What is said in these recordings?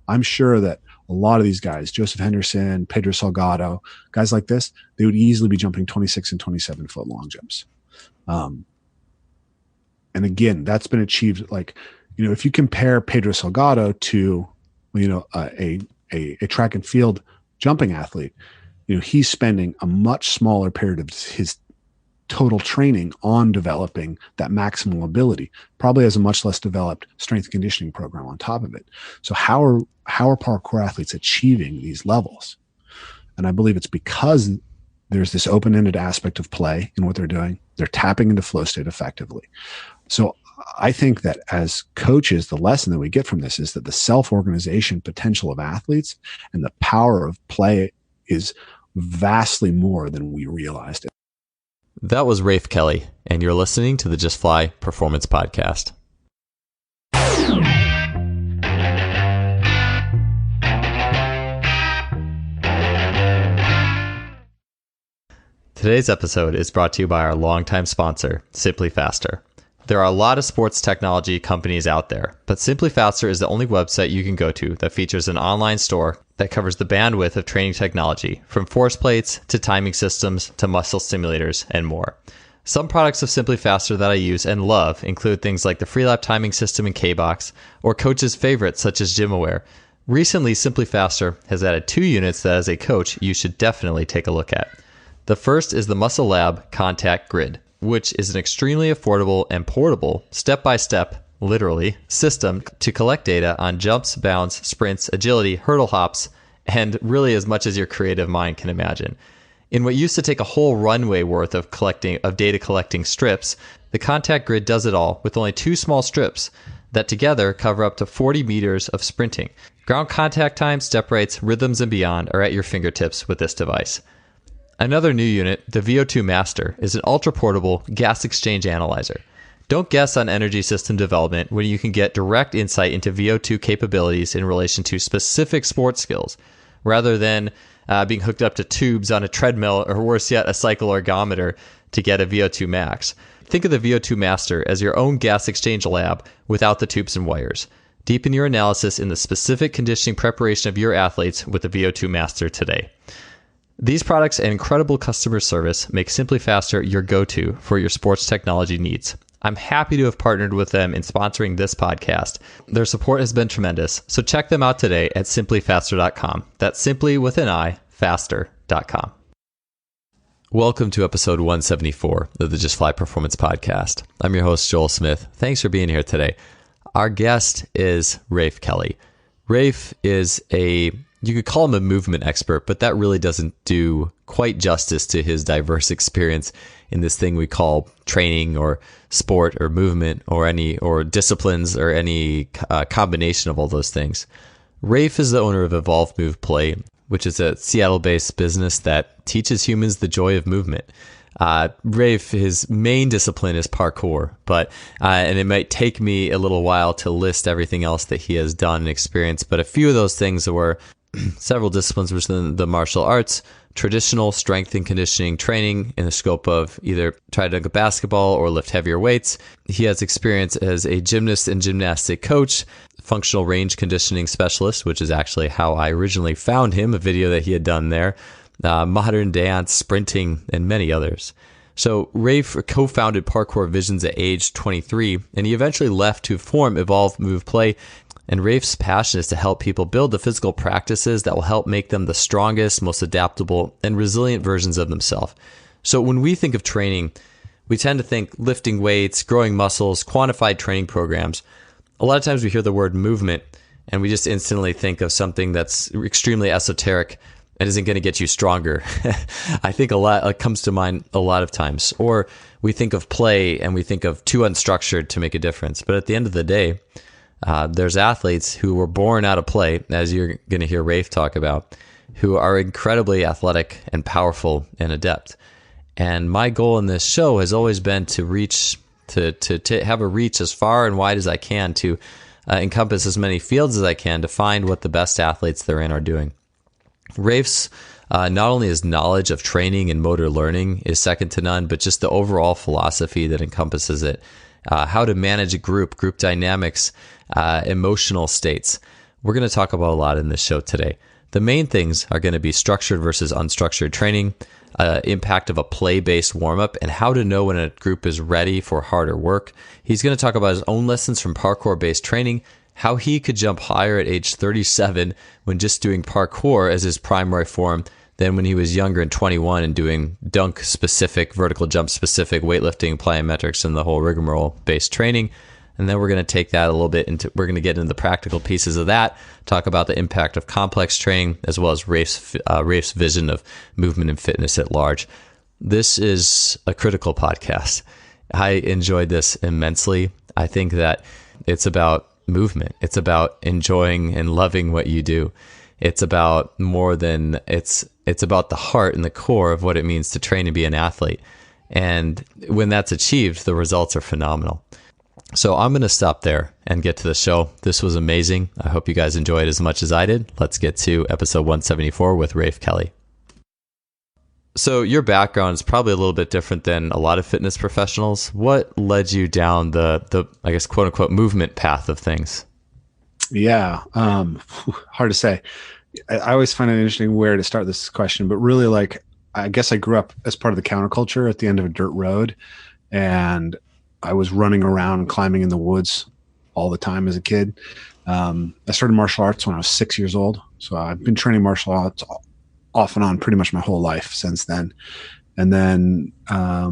I'm sure that a lot of these guys, Joseph Henderson, Pedro Salgado, guys like this, they would easily be jumping 26 and 27 foot long jumps. And again, that's been achieved. Like, if you compare Pedro Salgado to, a track and field jumping athlete, he's spending a much smaller period of his total training on developing that maximal ability, probably has a much less developed strength and conditioning program on top of it. So how are parkour athletes achieving these levels? And I believe it's because there's this open-ended aspect of play in what they're doing. They're tapping into flow state effectively. So I think that as coaches, the lesson that we get from this is that the self-organization potential of athletes and the power of play is vastly more than we realized. That was Rafe Kelley, and you're listening to the Just Fly Performance Podcast. Today's episode is brought to you by our longtime sponsor, Simpli Faster. There are a lot of sports technology companies out there, but Simpli Faster is the only website you can go to that features an online store that covers the bandwidth of training technology, from force plates to timing systems to muscle stimulators and more. Some products of Simpli Faster that I use and love include things like the Freelap timing system in K-Box, or coaches' favorites such as GymAware. Recently, Simpli Faster has added 2 units that as a coach you should definitely take a look at. The first is the Muscle Lab Contact Grid, which is an extremely affordable and portable, step-by-step, literally, system to collect data on jumps, bounds, sprints, agility, hurdle hops, and really as much as your creative mind can imagine. In what used to take a whole runway worth of data collecting strips, the Contact Grid does it all with only 2 small strips that together cover up to 40 meters of sprinting. Ground contact time, step rates, rhythms, and beyond are at your fingertips with this device. Another new unit, the VO2 Master, is an ultra-portable gas exchange analyzer. Don't guess on energy system development when you can get direct insight into VO2 capabilities in relation to specific sports skills, rather than being hooked up to tubes on a treadmill, or worse yet, a cycle ergometer to get a VO2 max. Think of the VO2 Master as your own gas exchange lab without the tubes and wires. Deepen your analysis in the specific conditioning preparation of your athletes with the VO2 Master today. These products and incredible customer service make Simpli Faster your go-to for your sports technology needs. I'm happy to have partnered with them in sponsoring this podcast. Their support has been tremendous, so check them out today at simplifaster.com. That's simply with an I, faster.com. Welcome to episode 174 of the Just Fly Performance Podcast. I'm your host, Joel Smith. Thanks for being here today. Our guest is Rafe Kelley. Rafe is you could call him a movement expert, but that really doesn't do quite justice to his diverse experience in this thing we call training or sport or movement or disciplines or any combination of all those things. Rafe is the owner of Evolve Move Play, which is a Seattle-based business that teaches humans the joy of movement. Rafe, his main discipline is parkour, and it might take me a little while to list everything else that he has done and experienced, but a few of those things were several disciplines within the martial arts, traditional strength and conditioning training in the scope of either try to dunk a basketball or lift heavier weights. He has experience as a gymnast and gymnastic coach, functional range conditioning specialist, which is actually how I originally found him, a video that he had done there, modern dance, sprinting, and many others. So Rafe co-founded Parkour Visions at age 23, and he eventually left to form Evolve Move Play. And Rafe's passion is to help people build the physical practices that will help make them the strongest, most adaptable, and resilient versions of themselves. So when we think of training, we tend to think lifting weights, growing muscles, quantified training programs. A lot of times we hear the word movement, and we just instantly think of something that's extremely esoteric and isn't going to get you stronger. I think a lot comes to mind a lot of times. Or we think of play, and we think of too unstructured to make a difference. But at the end of the day, there's athletes who were born out of play, as you're going to hear Rafe talk about, who are incredibly athletic and powerful and adept. And my goal in this show has always been to reach, to have a reach as far and wide as I can to encompass as many fields as I can to find what the best athletes therein are doing. Rafe's not only his knowledge of training and motor learning is second to none, but just the overall philosophy that encompasses it. How to manage a group dynamics, emotional states. We're going to talk about a lot in this show today. The main things are going to be structured versus unstructured training, impact of a play-based warm-up, and how to know when a group is ready for harder work. He's going to talk about his own lessons from parkour-based training, how he could jump higher at age 37 when just doing parkour as his primary form than when he was younger and 21 and doing dunk-specific, vertical jump-specific, weightlifting, plyometrics, and the whole rigmarole-based training. And then we're going to take that a little bit into, we're going to get into the practical pieces of that, talk about the impact of complex training, as well as Rafe's vision of movement and fitness at large. This is a critical podcast. I enjoyed this immensely. I think that it's about movement. It's about enjoying and loving what you do. It's about more than, it's about the heart and the core of what it means to train and be an athlete. And when that's achieved, the results are phenomenal. So I'm going to stop there and get to the show. This was amazing. I hope you guys enjoyed as much as I did. Let's get to episode 174 with Rafe Kelley. So your background is probably a little bit different than a lot of fitness professionals. What led you down the I guess, quote unquote, movement path of things? Yeah. Hard to say. I always find it interesting where to start this question, but really, like, I guess I grew up as part of the counterculture at the end of a dirt road, and I was running around climbing in the woods all the time as a kid. I started martial arts when I was 6 years old. So I've been training martial arts off and on pretty much my whole life since then. And then, a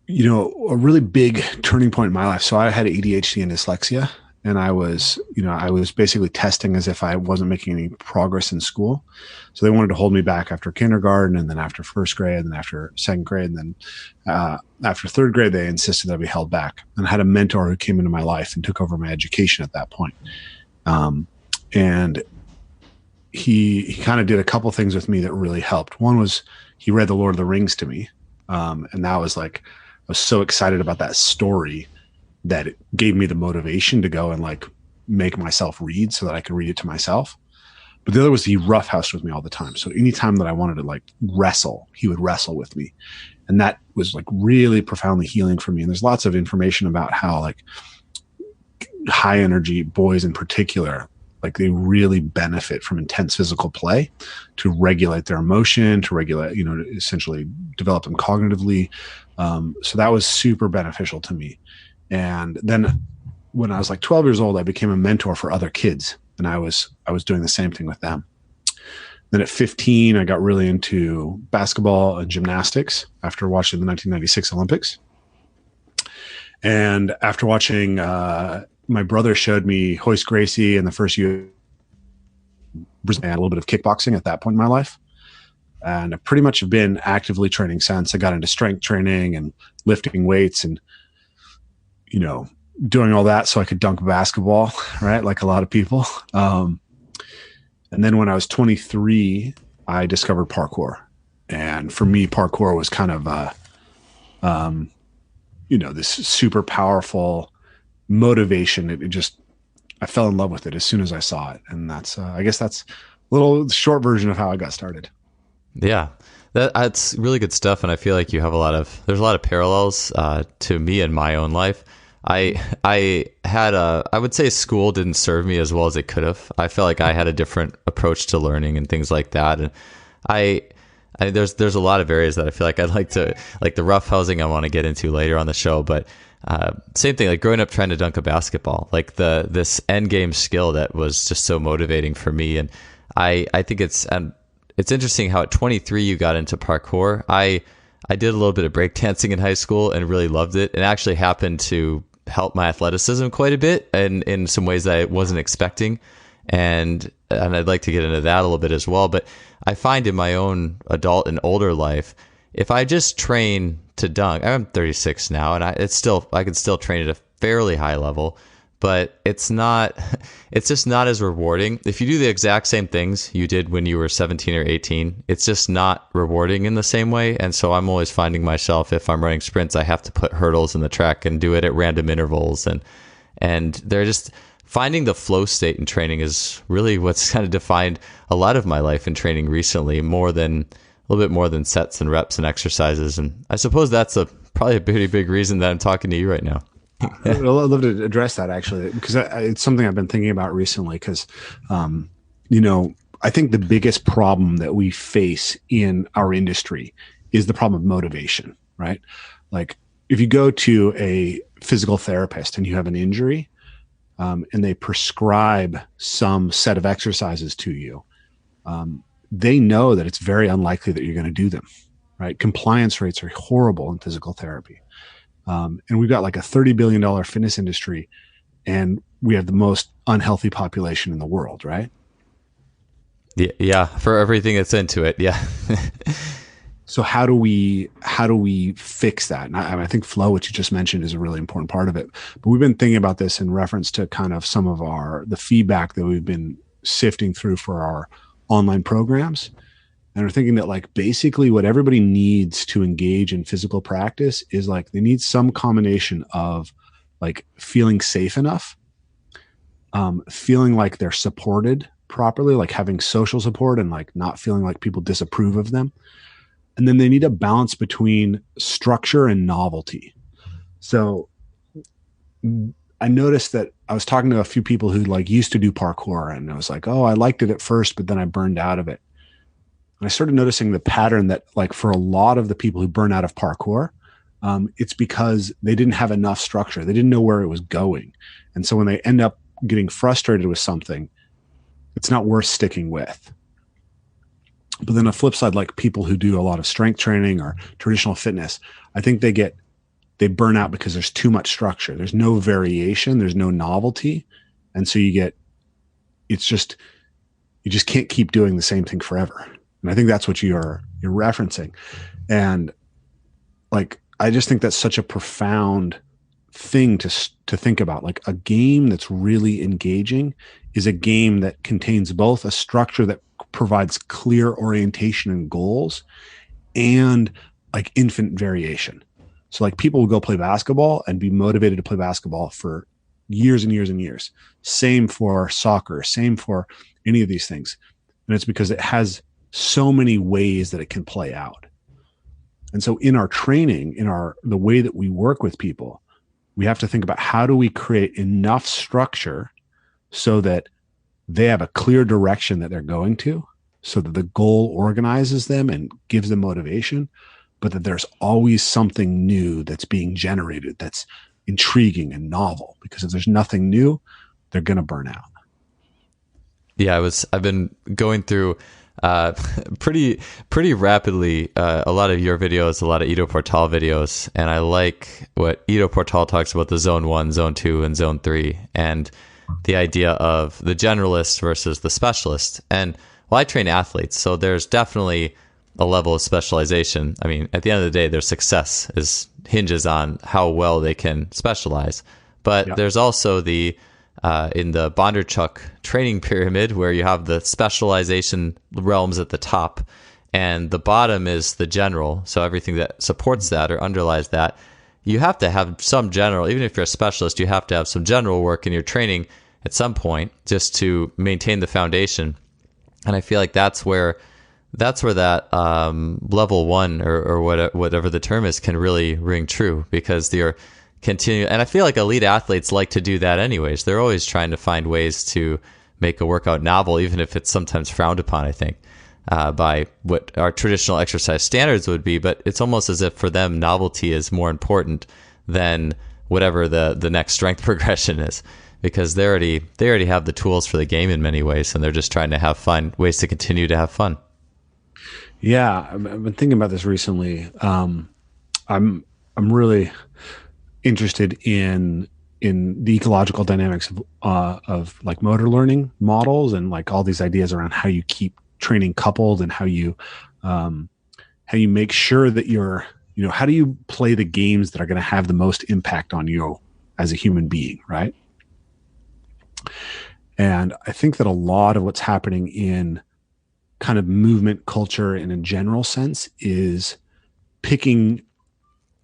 really big turning point in my life. So I had ADHD and dyslexia, and I was basically testing as if I wasn't making any progress in school. So they wanted to hold me back after kindergarten, and then after first grade, and then after second grade, and then after third grade, they insisted that I be held back. And I had a mentor who came into my life and took over my education at that point. And he kind of did a couple things with me that really helped. One was he read The Lord of the Rings to me. And that was like, I was so excited about that story that it gave me the motivation to go and like make myself read so that I could read it to myself. But the other was he roughhoused with me all the time. So anytime that I wanted to like wrestle, he would wrestle with me. And that was like really profoundly healing for me. And there's lots of information about how like high energy boys in particular, like they really benefit from intense physical play to regulate their emotion, to regulate, essentially develop them cognitively. So that was super beneficial to me. And then when I was like 12 years old, I became a mentor for other kids, and I was doing the same thing with them. Then at 15, I got really into basketball and gymnastics after watching the 1996 Olympics. And after watching, my brother showed me Hoist Gracie in the first year, and a little bit of kickboxing at that point in my life. And I pretty much have been actively training since. I got into strength training and lifting weights and, doing all that so I could dunk basketball, right? Like a lot of people. And then when I was 23, I discovered parkour. And for me, parkour was kind of, this super powerful motivation. I fell in love with it as soon as I saw it. And that's, I guess that's a little short version of how I got started. Yeah, that's really good stuff. And I feel like there's a lot of parallels to me in my own life. I would say school didn't serve me as well as it could have. I felt like I had a different approach to learning and things like that. And there's a lot of areas that I feel like I'd like to, like the roughhousing I want to get into later on the show. But same thing, like growing up trying to dunk a basketball, like this end game skill that was just so motivating for me. And I think it's interesting how at 23 you got into parkour. I did a little bit of breakdancing in high school and really loved it, and actually happened to help my athleticism quite a bit and in some ways that I wasn't expecting. And I'd like to get into that a little bit as well. But I find in my own adult and older life, if I just train to dunk, I'm 36 now, and I can still train at a fairly high level, but it's just not as rewarding. If you do the exact same things you did when you were 17 or 18, it's just not rewarding in the same way. And so I'm always finding myself, if I'm running sprints, I have to put hurdles in the track and do it at random intervals. And they're just finding the flow state in training is really what's kind of defined a lot of my life in training recently, a little bit more than sets and reps and exercises. And I suppose that's probably a pretty big reason that I'm talking to you right now. I'd love to address that actually, because it's something I've been thinking about recently. Because, you know, I think the biggest problem that we face in our industry is the problem of motivation, right? Like, if you go to a physical therapist and you have an injury, and they prescribe some set of exercises to you, they know that it's very unlikely that you're going to do them, right? Compliance rates are horrible in physical therapy. And we've got like a $30 billion fitness industry, and we have the most unhealthy population in the world, right? Yeah, yeah, for everything that's into it. Yeah. So how do we fix that? And I think flow, which you just mentioned, is a really important part of it. But we've been thinking about this in reference to kind of some of the feedback that we've been sifting through for our online programs. And we're thinking that like basically what everybody needs to engage in physical practice is like they need some combination of like feeling safe enough, feeling like they're supported properly, like having social support and like not feeling like people disapprove of them. And then they need a balance between structure and novelty. So I noticed that I was talking to a few people who like used to do parkour, and I was like, oh, I liked it at first, but then I burned out of it. And I started noticing the pattern that like for a lot of the people who burn out of parkour, it's because they didn't have enough structure. They didn't know where it was going. And so when they end up getting frustrated with something, it's not worth sticking with. But then the flip side, like people who do a lot of strength training or traditional fitness, I think they burn out because there's too much structure. There's no variation. There's no novelty. And so you just can't keep doing the same thing forever. And I think that's what you're referencing. And like, I just think that's such a profound thing to think about. Like a game that's really engaging is a game that contains both a structure that provides clear orientation and goals and like infinite variation. So like people will go play basketball and be motivated to play basketball for years and years and years. Same for soccer, same for any of these things. And it's because it has so many ways that it can play out. And so in our training, the way that we work with people, we have to think about how do we create enough structure so that they have a clear direction that they're going to, so that the goal organizes them and gives them motivation, but that there's always something new that's being generated that's intriguing and novel. Because if there's nothing new, they're going to burn out. Yeah, I've been going through pretty rapidly a lot of your videos, a lot of Ido Portal videos, and I like what Ido Portal talks about, the zone 1, zone 2, and zone 3, and the idea of the generalist versus the specialist. And well, I train athletes, so there's definitely a level of specialization. I mean, at the end of the day, their success hinges on how well they can specialize. But Yeah. there's also the in the Bondarchuk training pyramid, where you have the specialization realms at the top, and the bottom is the general. So everything that supports that or underlies that, you have to have some general. Even if you're a specialist, you have to have some general work in your training at some point just to maintain the foundation. And I feel like that's where that level 1 or whatever the term is can really ring true, because you're continue. And I feel like elite athletes like to do that anyways. They're always trying to find ways to make a workout novel, even if it's sometimes frowned upon, I think, by what our traditional exercise standards would be. But it's almost as if for them, novelty is more important than whatever the next strength progression is, because they already have the tools for the game in many ways, and they're just trying to have fun, ways to continue to have fun. Yeah, I've been thinking about this recently. I'm really interested in the ecological dynamics of like motor learning models, and like all these ideas around how you keep training coupled, and how you make sure that how do you play the games that are going to have the most impact on you as a human being, right? And I think that a lot of what's happening in kind of movement culture in a general sense is picking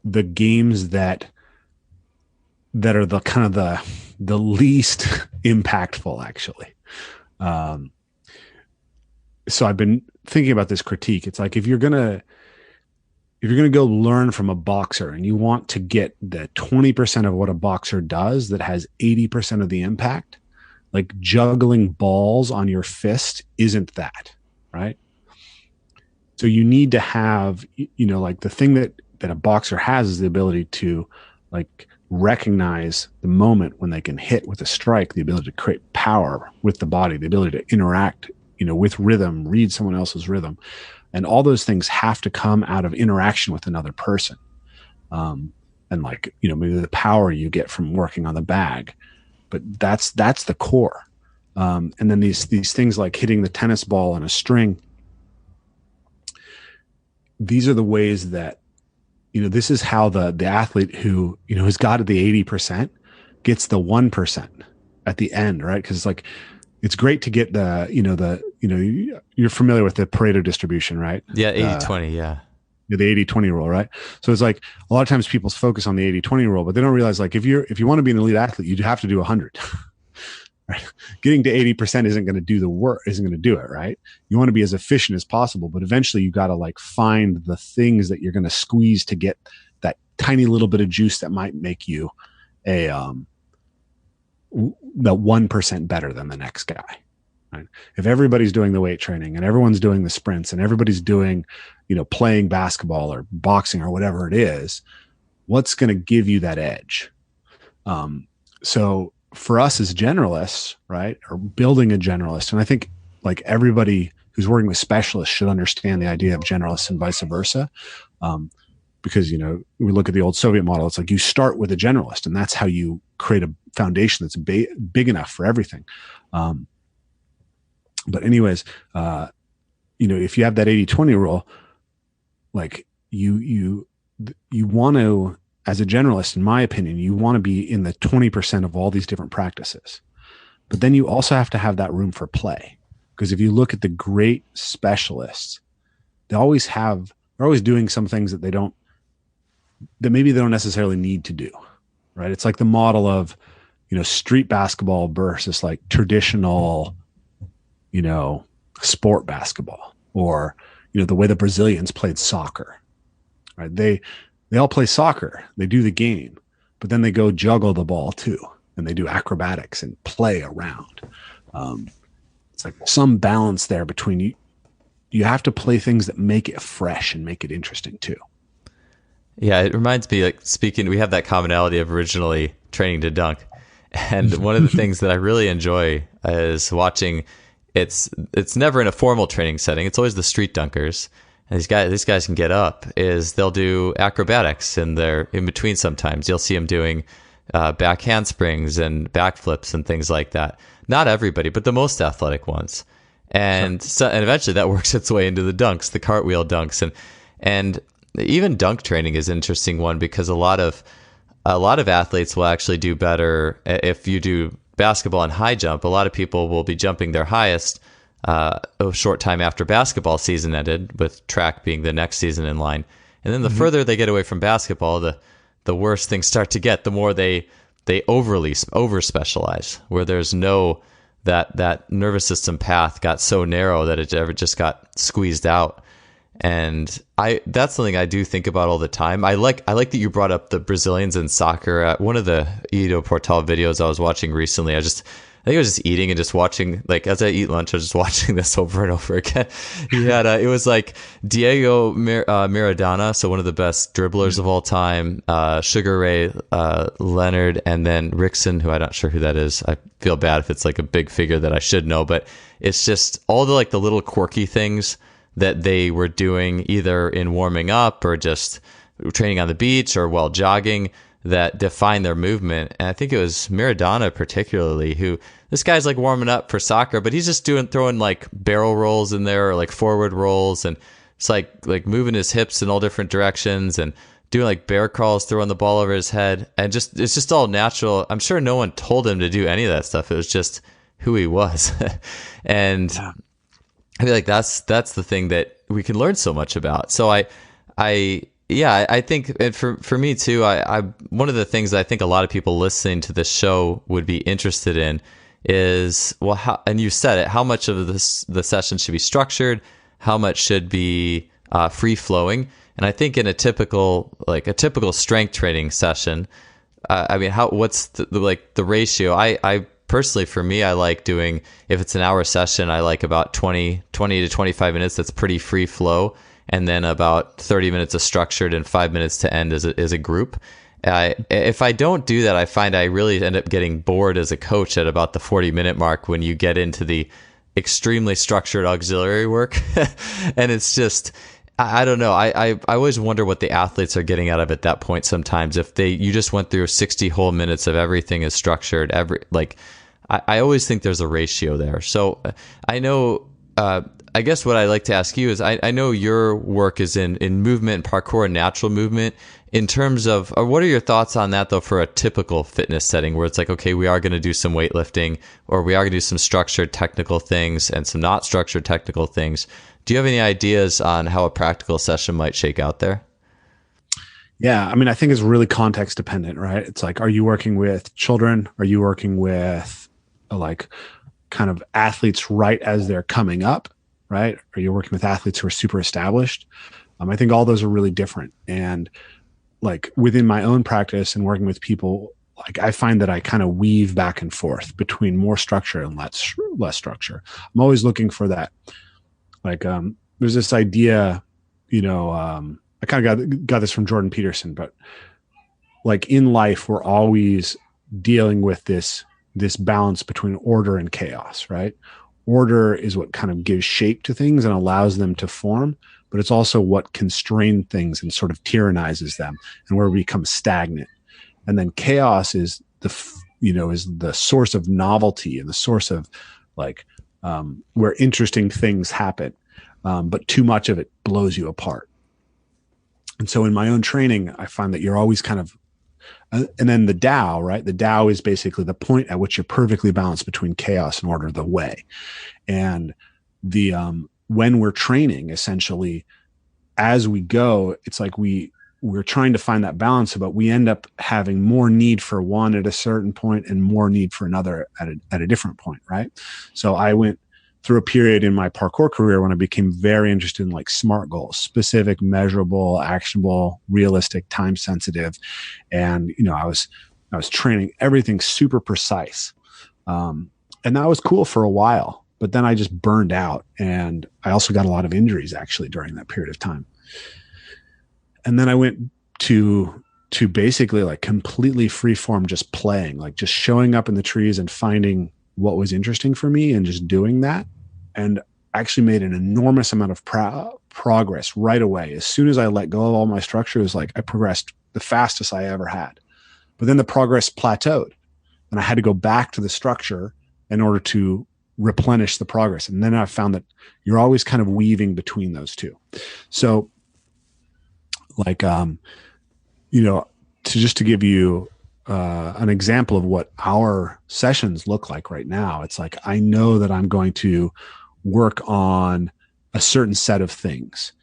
the games that are the kind of the least impactful, actually. So I've been thinking about this critique. It's like, if you're going to if you're going to go learn from a boxer and you want to get the 20% of what a boxer does that has 80% of the impact, like juggling balls on your fist isn't that, right? So you need to have, like the thing that a boxer has is the ability to like recognize the moment when they can hit with a strike, the ability to create power with the body, the ability to interact, with rhythm, read someone else's rhythm. And all those things have to come out of interaction with another person. And like, maybe the power you get from working on the bag, but that's the core. And then these things like hitting the tennis ball on a string, these are the ways that, this is how the athlete who, has got to the 80% gets the 1% at the end, right? Because like, it's great to get you're familiar with the Pareto distribution, right? Yeah, 80-20, yeah. The 80-20 rule, right? So it's like a lot of times people focus on the 80-20 rule, but they don't realize like if you want to be an elite athlete, you have to do 100. Right? Getting to 80% isn't going to do the work, isn't going to do it, right? You want to be as efficient as possible, but eventually you got to like find the things that you're going to squeeze to get that tiny little bit of juice that might make you the 1% better than the next guy. Right? If everybody's doing the weight training and everyone's doing the sprints and everybody's doing, playing basketball or boxing or whatever it is, what's going to give you that edge? So for us as generalists, right, or building a generalist, and I think like everybody who's working with specialists should understand the idea of generalists and vice versa. Because, we look at the old Soviet model, it's like you start with a generalist and that's how you create a foundation that's big enough for everything. But anyways, if you have that 80-20 rule, like you want to, as a generalist, in my opinion, you want to be in the 20% of all these different practices. But then you also have to have that room for play. Because if you look at the great specialists, they're always doing some things that maybe they don't necessarily need to do, right? It's like the model of, street basketball versus like traditional, sport basketball, or, the way the Brazilians played soccer, right? They all play soccer, they do the game, but then they go juggle the ball too. And they do acrobatics and play around. It's like some balance there between you have to play things that make it fresh and make it interesting too. Yeah, it reminds me, like, speaking, we have that commonality of originally training to dunk. And one of the things that I really enjoy is watching, it's never in a formal training setting. It's always the street dunkers. And these guys can get up, is they'll do acrobatics in between sometimes. You'll see them doing back handsprings and backflips and things like that. Not everybody, but the most athletic ones. And Sure. and eventually that works its way into the dunks, the cartwheel dunks. And even dunk training is an interesting one, because a lot of athletes will actually do better if you do basketball and high jump. A lot of people will be jumping their highest a short time after basketball season ended, with track being the next season in line. And then the further they get away from basketball, the worse things start to get. The more they over specialize, where there's no that nervous system path got so narrow that it ever just got squeezed out. And that's something I do think about all the time. I like that you brought up the Brazilians in soccer. At one of the Ido Portal videos I was watching recently, I think I was just eating and just watching, like, as I eat lunch, I was just watching this over and over again. He had, it was like Diego Maradona, so one of the best dribblers of all time, Sugar Ray Leonard, and then Rickson, who I'm not sure who that is. I feel bad if it's like a big figure that I should know, but it's just all the little quirky things that they were doing either in warming up or just training on the beach or while jogging that define their movement. And I think it was Maradona particularly, who, this guy's like warming up for soccer, but he's just throwing like barrel rolls in there, or like forward rolls, and it's like moving his hips in all different directions and doing like bear crawls, throwing the ball over his head, and it's just all natural. I'm sure no one told him to do any of that stuff. It was just who he was. And yeah. I feel like that's the thing that we can learn so much about. So I think, and for me too, I one of the things that I think a lot of people listening to this show would be interested in is, well, and you said it, how much of the session should be structured, how much should be free flowing. And I think in a typical strength training session, I mean, what's the ratio? I personally, for me, I like doing, if it's an hour session, I like about 20 to 25 minutes. That's pretty free flow. And then about 30 minutes of structured and 5 minutes to end as a group. If I don't do that, I find I really end up getting bored as a coach at about the 40-minute mark when you get into the extremely structured auxiliary work. And it's just, I don't know. I always wonder what the athletes are getting out of at that point sometimes. If you just went through 60 whole minutes of everything is structured, I always think there's a ratio there. So I know, I guess what I'd like to ask you is, I know your work is in movement, parkour, and natural movement. In terms of, what are your thoughts on that, though, for a typical fitness setting where it's like, okay, we are going to do some weightlifting, or we are going to do some structured technical things and some not structured technical things. Do you have any ideas on how a practical session might shake out there? Yeah, I mean, I think it's really context dependent, right? It's like, are you working with children? Are you working with kind of athletes right as they're coming up, right? Are you working with athletes who are super established? I think all those are really different. And like within my own practice and working with people, like I find that I kind of weave back and forth between more structure and less structure. I'm always looking for that. Like, there's this idea, I kind of got this from Jordan Peterson, but like in life, we're always dealing with this balance between order and chaos, right? Order is what kind of gives shape to things and allows them to form, but it's also what constrains things and sort of tyrannizes them and where we become stagnant. And then chaos is the source of novelty and the source of where interesting things happen. But too much of it blows you apart. And so in my own training, I find that you're always kind of, and then the Tao, right? The Tao is basically the point at which you're perfectly balanced between chaos and order, the way. And when we're training, essentially, as we go, it's like we're trying to find that balance, but we end up having more need for one at a certain point and more need for another at a different point, right? So I went through a period in my parkour career when I became very interested in like SMART goals, specific, measurable, actionable, realistic, time sensitive. And, I was training everything super precise. And that was cool for a while, but then I just burned out. And I also got a lot of injuries actually during that period of time. And then I went to basically like completely free form, just playing, like just showing up in the trees and finding what was interesting for me and just doing that. And actually made an enormous amount of progress right away. As soon as I let go of all my structure, it was like I progressed the fastest I ever had. But then the progress plateaued and I had to go back to the structure in order to replenish the progress. And then I found that you're always kind of weaving between those two. So to give you an example of what our sessions look like right now, it's like, I know that I'm going to work on a certain set of things.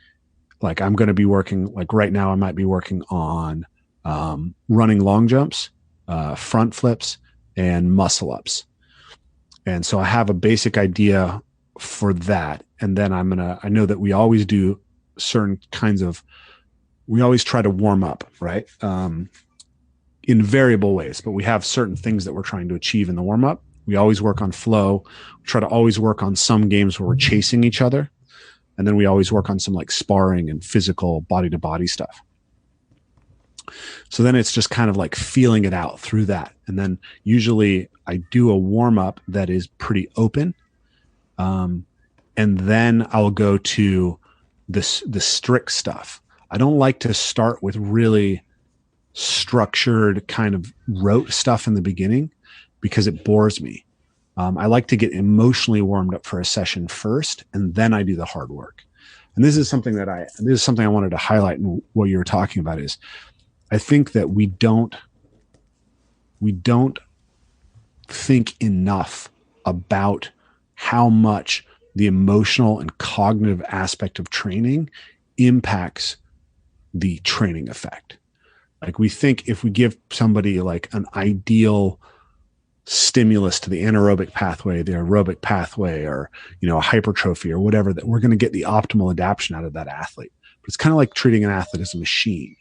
Like I'm going to be working, like right now I might be working on running long jumps, front flips, and muscle ups. And so I have a basic idea for that. And then I know that we always do certain kinds of, we always try to warm up, right? In variable ways, but we have certain things that we're trying to achieve in the warm up. We always work on flow. We try to always work on some games where we're chasing each other. And then we always work on some like sparring and physical body to body stuff. So then it's just kind of like feeling it out through that. And then usually I do a warm up that is pretty open. And then I'll go to the strict stuff. I don't like to start with really structured kind of rote stuff in the beginning because it bores me. I like to get emotionally warmed up for a session first, and then I do the hard work. And this is something I wanted to highlight in what you were talking about is I think that we don't think enough about how much the emotional and cognitive aspect of training impacts the training effect. Like we think if we give somebody like an ideal stimulus to the anaerobic pathway, the aerobic pathway, or, a hypertrophy or whatever, that we're going to get the optimal adaptation out of that athlete. It's kind of like treating an athlete as a machine.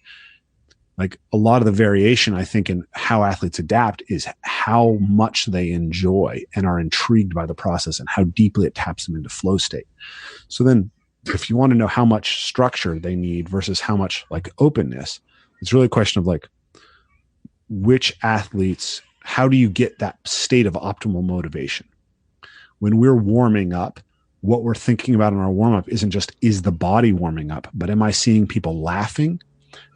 Like a lot of the variation, I think, in how athletes adapt is how much they enjoy and are intrigued by the process and how deeply it taps them into flow state. So then if you want to know how much structure they need versus how much like openness, it's really a question of like which athletes, how do you get that state of optimal motivation? When we're warming up, what we're thinking about in our warm up isn't just, is the body warming up, but am I seeing people laughing?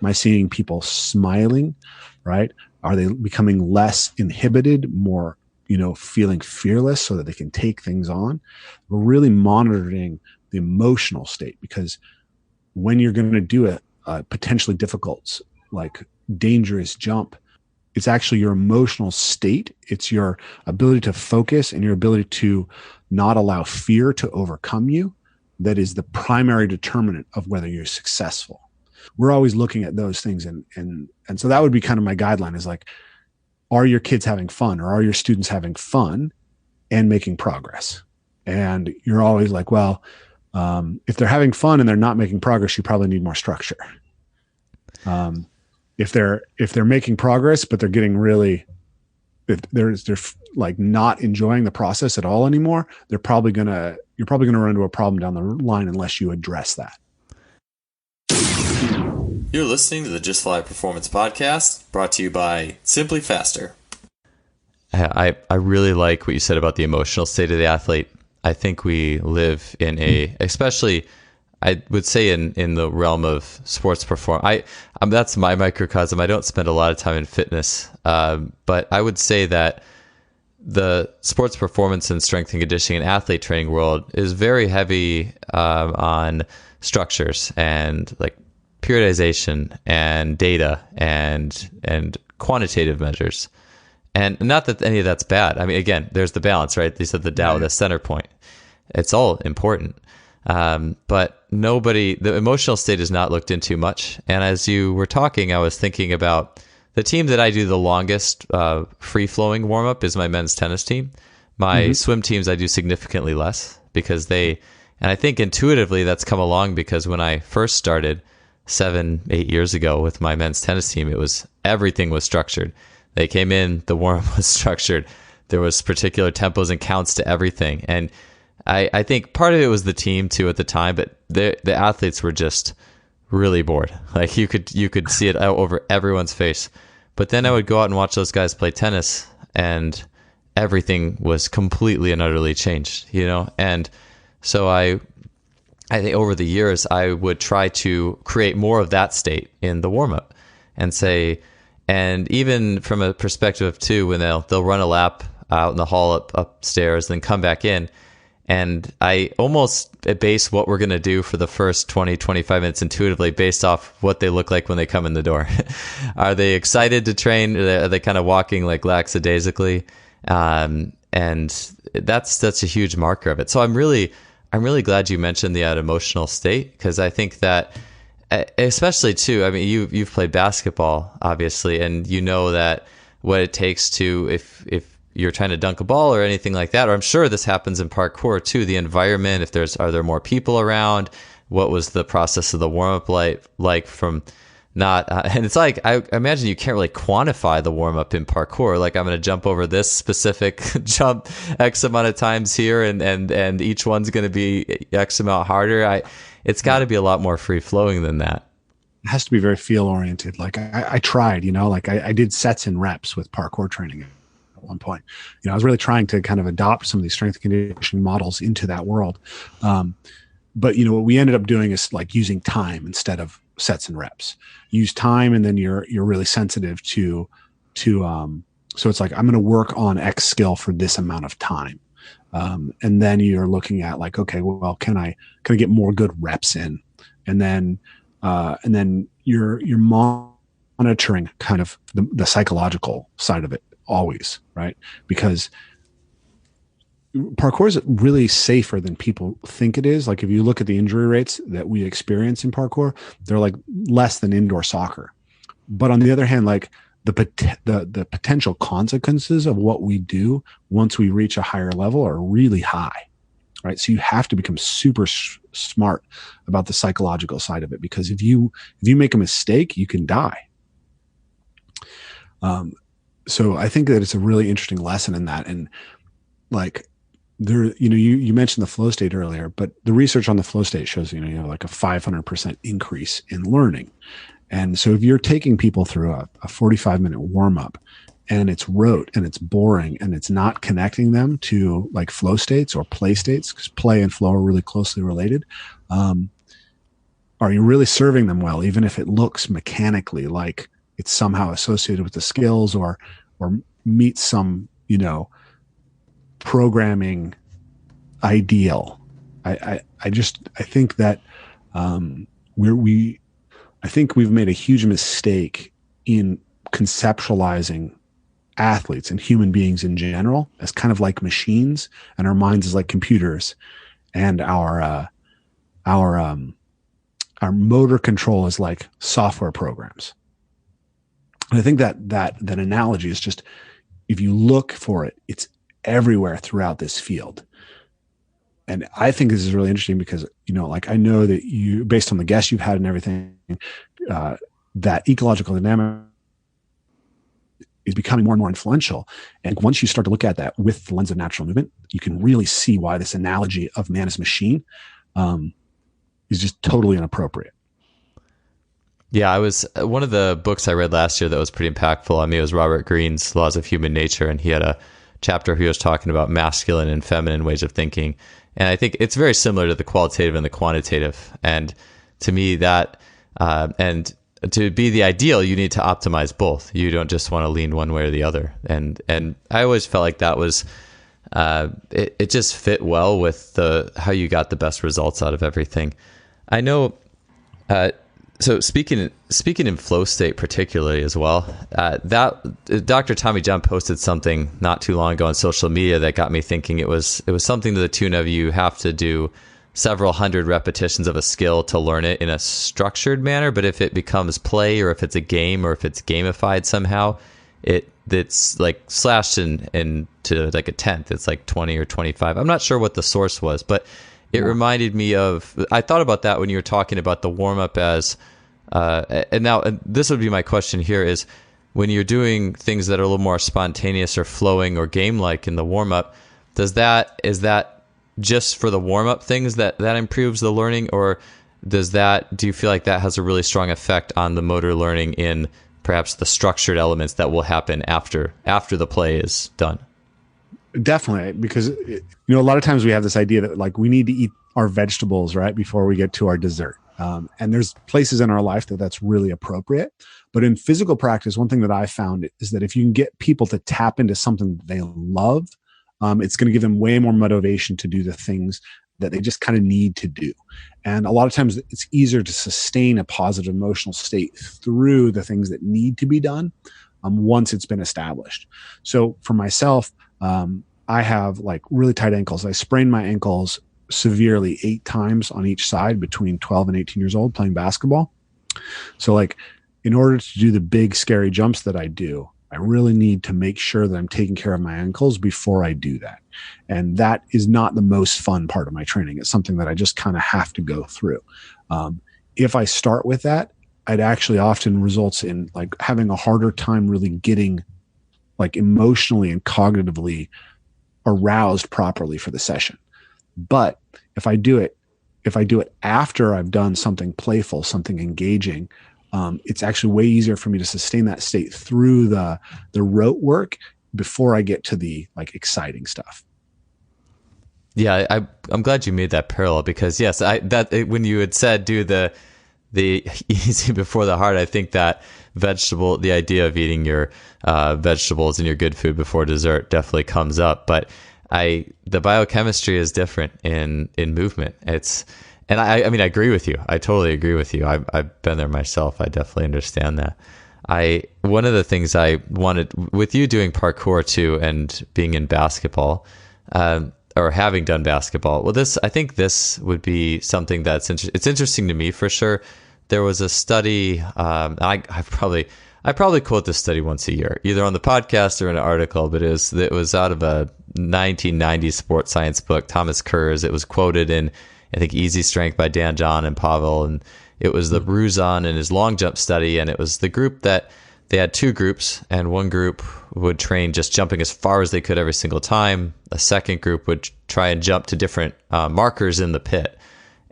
Am I seeing people smiling, right? Are they becoming less inhibited, more, feeling fearless so that they can take things on? We're really monitoring the emotional state, because when you're going to do a potentially difficult, like dangerous jump, it's actually your emotional state. It's your ability to focus and your ability to not allow fear to overcome you that is the primary determinant of whether you're successful. We're always looking at those things. And so that would be kind of my guideline, is like, are your kids having fun, or are your students having fun and making progress? And you're always like, well, if they're having fun and they're not making progress, you probably need more structure. If they're making progress, but they're getting really, if they're like not enjoying the process at all anymore, you're probably gonna run into a problem down the line unless you address that. You're listening to the Just Fly Performance Podcast, brought to you by Simply Faster. I really like what you said about the emotional state of the athlete. I think we live in especially, I would say in the realm of sports performance. That's my microcosm. I don't spend a lot of time in fitness, but I would say that the sports performance and strength and conditioning and athlete training world is very heavy on structures and like periodization and data and quantitative measures. And not that any of that's bad. I mean, again, there's the balance, right? They said the Tao, the center point. It's all important. But the emotional state is not looked into much. And as you were talking, I was thinking about the team that I do the longest free-flowing warm-up is my men's tennis team. My swim teams, I do significantly less because and I think intuitively that's come along because when I first started 7-8 years ago with my men's tennis team, everything was structured. They came in, the warm-up was structured. There was particular tempos and counts to everything. And I think part of it was the team too at the time, but the athletes were just really bored. Like you could see it over everyone's face. But then I would go out and watch those guys play tennis, and everything was completely and utterly changed, And so I think over the years I would try to create more of that state in the warm-up and say, and even from a perspective of two, when they'll run a lap out in the hall upstairs, then come back in. And I almost base what we're going to do for the first 20, 25 minutes intuitively based off what they look like when they come in the door. Are they excited to train? Are they kind of walking like lackadaisically? And that's a huge marker of it. So I'm really glad you mentioned the emotional state, because I think that especially too, I mean, you've played basketball obviously, and you know that what it takes to, if you're trying to dunk a ball or anything like that, or I'm sure this happens in parkour too, the environment, are there more people around? What was the process of the warm-up like from not, and it's like, I imagine you can't really quantify the warm-up in parkour. Like, I'm going to jump over this specific jump X amount of times here, and each one's going to be X amount harder. It's got to be a lot more free-flowing than that. It has to be very feel-oriented. Like I tried, like I did sets and reps with parkour training at one point. I was really trying to kind of adopt some of these strength and conditioning models into that world. But what we ended up doing is like using time instead of sets and reps. Use time, and then you're really sensitive to so it's like, I'm going to work on X skill for this amount of time. And then you're looking at like, okay, well, can I get more good reps in? And then you're monitoring kind of the psychological side of it always, right? Because parkour is really safer than people think it is. Like if you look at the injury rates that we experience in parkour, they're like less than indoor soccer. But on the other hand, like the potential consequences of what we do once we reach a higher level are really high. right? So you have to become super smart about the psychological side of it, because if you make a mistake, you can die. So I think that it's a really interesting lesson in that. And like there, you mentioned the flow state earlier, but the research on the flow state shows, like a 500% increase in learning. And so if you're taking people through a 45-minute warm up and it's rote and it's boring and it's not connecting them to like flow states or play states, because play and flow are really closely related, are you really serving them well, even if it looks mechanically like it's somehow associated with the skills or meets some, programming ideal? I think that I think we've made a huge mistake in conceptualizing athletes and human beings in general as kind of like machines, and our minds as like computers, and our motor control is like software programs. And I think that analogy is just, if you look for it, it's everywhere throughout this field. And I think this is really interesting because, like I know that you, based on the guests you've had and everything, that ecological dynamic is becoming more and more influential. And once you start to look at that with the lens of natural movement, you can really see why this analogy of man as machine is just totally inappropriate. Yeah, one of the books I read last year that was pretty impactful on me was Robert Greene's Laws of Human Nature, and he had a chapter where he was talking about masculine and feminine ways of thinking. And I think it's very similar to the qualitative and the quantitative. And to me, that and to be the ideal, you need to optimize both. You don't just want to lean one way or the other. And I always felt like that was it just fit well with how you got the best results out of everything. I know. So speaking in flow state particularly as well, that Dr. Tommy John posted something not too long ago on social media that got me thinking. It was something to the tune of, you have to do several hundred repetitions of a skill to learn it in a structured manner. But if it becomes play, or if it's a game, or if it's gamified somehow, it's like slashed into like a tenth. It's like 20 or 25. I'm not sure what the source was, but it reminded me of, I thought about that when you were talking about the warm up as, and now this would be my question here is, when you're doing things that are a little more spontaneous or flowing or game-like in the warm up, is that just for the warm up things that improves the learning, or do you feel like that has a really strong effect on the motor learning in perhaps the structured elements that will happen after the play is done? Definitely, because a lot of times we have this idea that like we need to eat our vegetables right before we get to our dessert, and there's places in our life that's really appropriate. But in physical practice, one thing that I found is that if you can get people to tap into something that they love, it's going to give them way more motivation to do the things that they just kind of need to do. And a lot of times it's easier to sustain a positive emotional state through the things that need to be done once it's been established. So for myself, I have like really tight ankles. I sprained my ankles severely 8 times on each side between 12 and 18 years old playing basketball. So like, in order to do the big scary jumps that I do, I really need to make sure that I'm taking care of my ankles before I do that. And that is not the most fun part of my training. It's something that I just kind of have to go through. If I start with that, it actually often results in like having a harder time really getting like emotionally and cognitively aroused properly for the session. But if I do it after I've done something playful, something engaging, it's actually way easier for me to sustain that state through the rote work before I get to the like exciting stuff. Yeah, I'm glad you made that parallel, because yes, when you had said do the easy before the hard, I think that the idea of eating your vegetables and your good food before dessert definitely comes up. But the biochemistry is different in movement. And I mean, I agree with you. I totally agree with you. I've been there myself. I definitely understand that. One of the things I wanted with you doing parkour too, and being in basketball, or having done basketball. Well, I think this would be something it's interesting to me for sure. There was a study. I probably quote this study once a year, either on the podcast or in an article, but it was out of 1990s sports science book, Thomas Kerr's. It was quoted in, I think, Easy Strength by Dan John and Pavel. And it was the Bruzon and his long jump study. And it was the group that they had two groups, and one group would train just jumping as far as they could every single time. A second group would try and jump to different markers in the pit.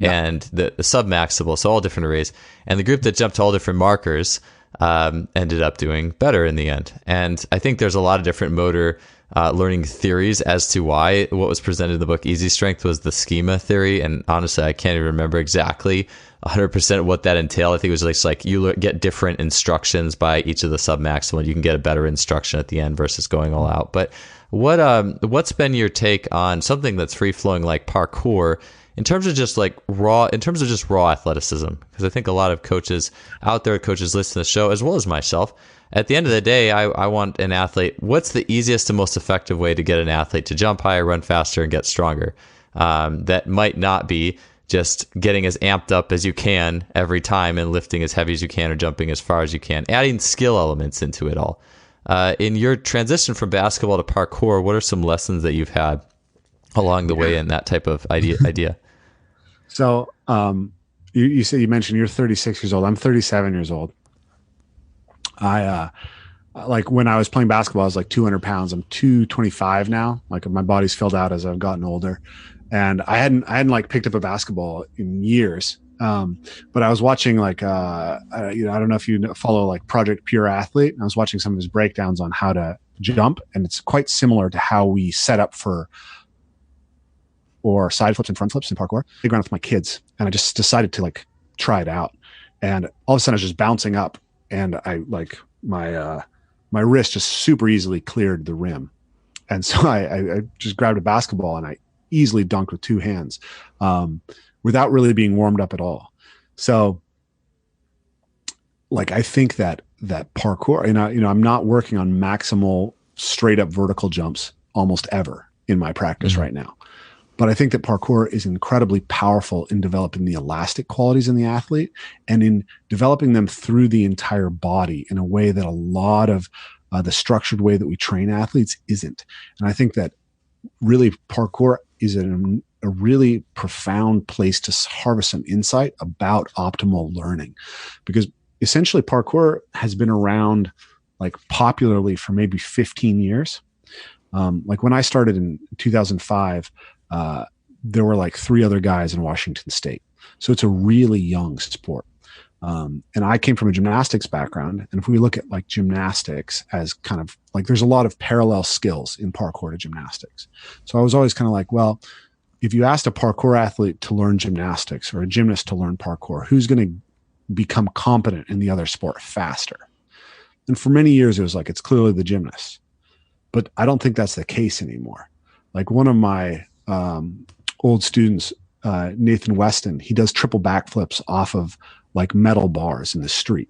And the sub-maximal, so all different arrays. And the group that jumped to all different markers ended up doing better in the end. And I think there's a lot of different motor learning theories as to why. What was presented in the book Easy Strength was the schema theory. And honestly, I can't even remember exactly 100% what that entailed. I think it was just like you get different instructions by each of the sub-maximal. You can get a better instruction at the end versus going all out. But what's been your take on something that's free-flowing like parkour, in terms of just raw athleticism? Because I think a lot of coaches out there, coaches listening to the show, as well as myself, at the end of the day, I want an athlete. What's the easiest and most effective way to get an athlete to jump higher, run faster, and get stronger? That might not be just getting as amped up as you can every time and lifting as heavy as you can or jumping as far as you can, adding skill elements into it all. In your transition from basketball to parkour, what are some lessons that you've had along the way in that type of idea? So you mentioned you're 36 years old. I'm 37 years old. I like when I was playing basketball, I was like 200 pounds. I'm 225 now. Like my body's filled out as I've gotten older, and I hadn't like picked up a basketball in years. But I was watching like I don't know if you follow like Project Pure Athlete. I was watching some of his breakdowns on how to jump, and it's quite similar to how we set up or side flips and front flips in parkour. I played around with my kids, and I just decided to like try it out. And all of a sudden I was just bouncing up, and I like my wrist just super easily cleared the rim. And so I just grabbed a basketball and I easily dunked with two hands without really being warmed up at all. So like, I think that parkour, I'm not working on maximal straight up vertical jumps almost ever in my practice right now. But I think that parkour is incredibly powerful in developing the elastic qualities in the athlete and in developing them through the entire body in a way that a lot of the structured way that we train athletes isn't. And I think that really parkour is a really profound place to harvest some insight about optimal learning, because essentially parkour has been around like popularly for maybe 15 years. Like when I started in 2005, there were like 3 other guys in Washington State. So it's a really young sport. And I came from a gymnastics background. And if we look at like gymnastics as kind of like, there's a lot of parallel skills in parkour to gymnastics. So I was always kind of like, well, if you asked a parkour athlete to learn gymnastics or a gymnast to learn parkour, who's going to become competent in the other sport faster? And for many years, it was like, it's clearly the gymnast. But I don't think that's the case anymore. Like one of my old students, Nathan Weston, he does triple backflips off of like metal bars in the street.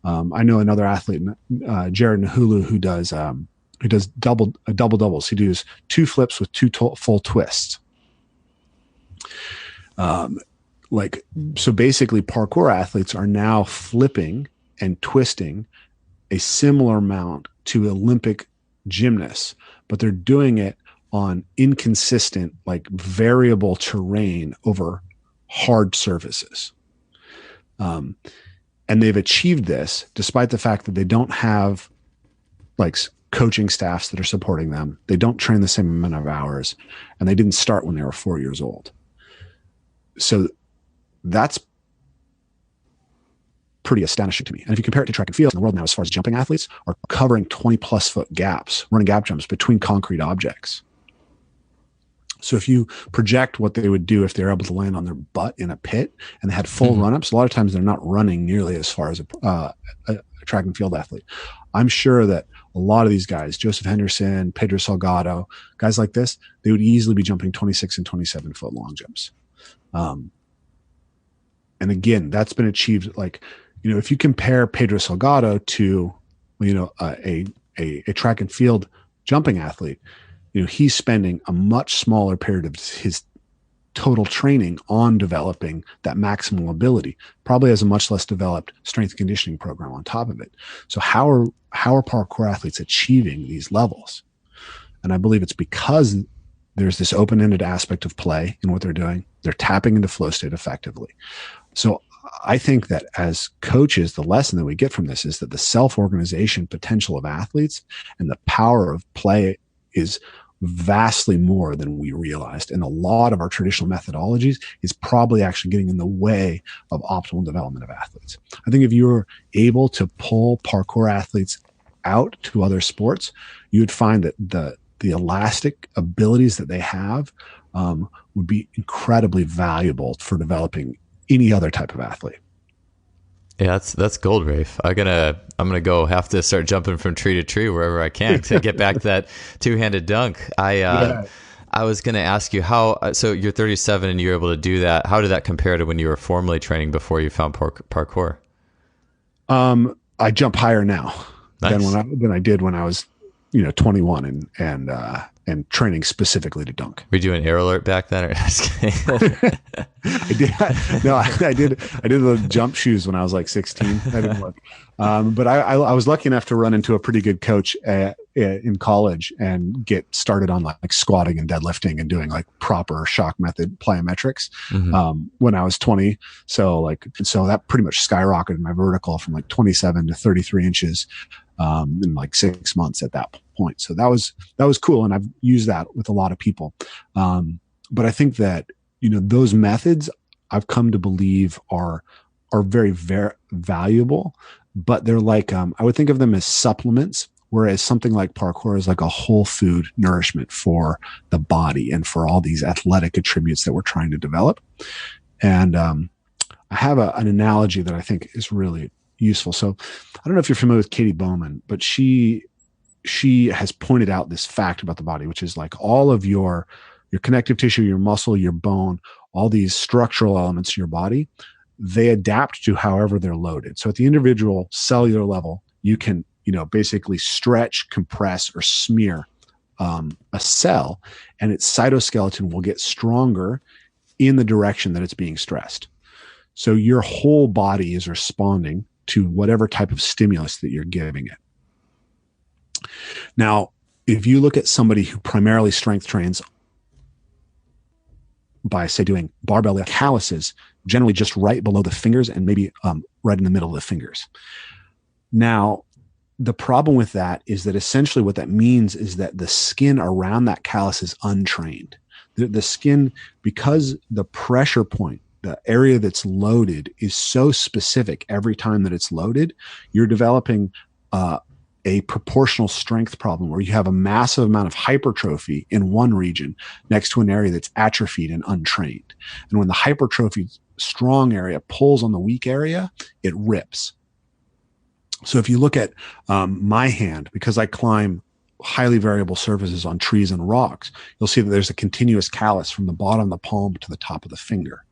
I know another athlete, Jared Nahulu, who does double doubles. He does 2 flips with 2 full twists. So basically parkour athletes are now flipping and twisting a similar amount to Olympic gymnasts, but they're doing it on inconsistent, like variable terrain over hard surfaces. And they've achieved this despite the fact that they don't have like coaching staffs that are supporting them. They don't train the same amount of hours, and they didn't start when they were 4 years old. So that's pretty astonishing to me. And if you compare it to track and field in the world now, as far as jumping athletes are covering 20 plus foot gaps, running gap jumps between concrete objects. So if you project what they would do if they're able to land on their butt in a pit and they had full run-ups, a lot of times they're not running nearly as far as a track and field athlete. I'm sure that a lot of these guys, Joseph Henderson, Pedro Salgado, guys like this, they would easily be jumping 26 and 27 foot long jumps. And again, that's been achieved. Like, if you compare Pedro Salgado to, a track and field jumping athlete, he's spending a much smaller period of his total training on developing that maximal ability, probably has a much less developed strength and conditioning program on top of it. So how are parkour athletes achieving these levels? And I believe it's because there's this open-ended aspect of play in what they're doing. They're tapping into flow state effectively. So I think that as coaches, the lesson that we get from this is that the self-organization potential of athletes and the power of play is vastly more than we realized. And a lot of our traditional methodologies is probably actually getting in the way of optimal development of athletes. I think if you were able to pull parkour athletes out to other sports, you would find that the elastic abilities that they have would be incredibly valuable for developing any other type of athlete. Yeah, that's gold, Rafe. I'm gonna have to start jumping from tree to tree wherever I can to get back to that two-handed dunk. I was gonna ask you how. So you're 37 and you're able to do that. How did that compare to when you were formally training before you found parkour? I jump higher now Nice. than I did when I was 21 and training specifically to dunk. Were you doing air alert back then? Or just kidding? I did. No, I did the jump shoes when I was like 16. I didn't look. But I was lucky enough to run into a pretty good coach in college and get started on like squatting and deadlifting and doing like proper shock method plyometrics when I was 20. So that pretty much skyrocketed my vertical from like 27 to 33 inches in like 6 months at that point. So that was cool. And I've used that with a lot of people. But I think that, those methods I've come to believe are very, very valuable, but they're like, I would think of them as supplements, whereas something like parkour is like a whole food nourishment for the body and for all these athletic attributes that we're trying to develop. And I have an analogy that I think is really useful. So I don't know if you're familiar with Katie Bowman, but she has pointed out this fact about the body, which is like all of your connective tissue, your muscle, your bone, all these structural elements of your body, they adapt to however they're loaded. So at the individual cellular level, you can, basically stretch, compress, or smear a cell, and its cytoskeleton will get stronger in the direction that it's being stressed. So your whole body is responding to whatever type of stimulus that you're giving it. Now, if you look at somebody who primarily strength trains by, say, doing barbell calluses, generally just right below the fingers and maybe right in the middle of the fingers. Now, the problem with that is that essentially what that means is that the skin around that callus is untrained. The skin, because the pressure point, the area that's loaded is so specific every time that it's loaded, you're developing a proportional strength problem where you have a massive amount of hypertrophy in one region next to an area that's atrophied and untrained. And when the hypertrophied strong area pulls on the weak area, it rips. So if you look at my hand, because I climb highly variable surfaces on trees and rocks, you'll see that there's a continuous callus from the bottom of the palm to the top of the finger.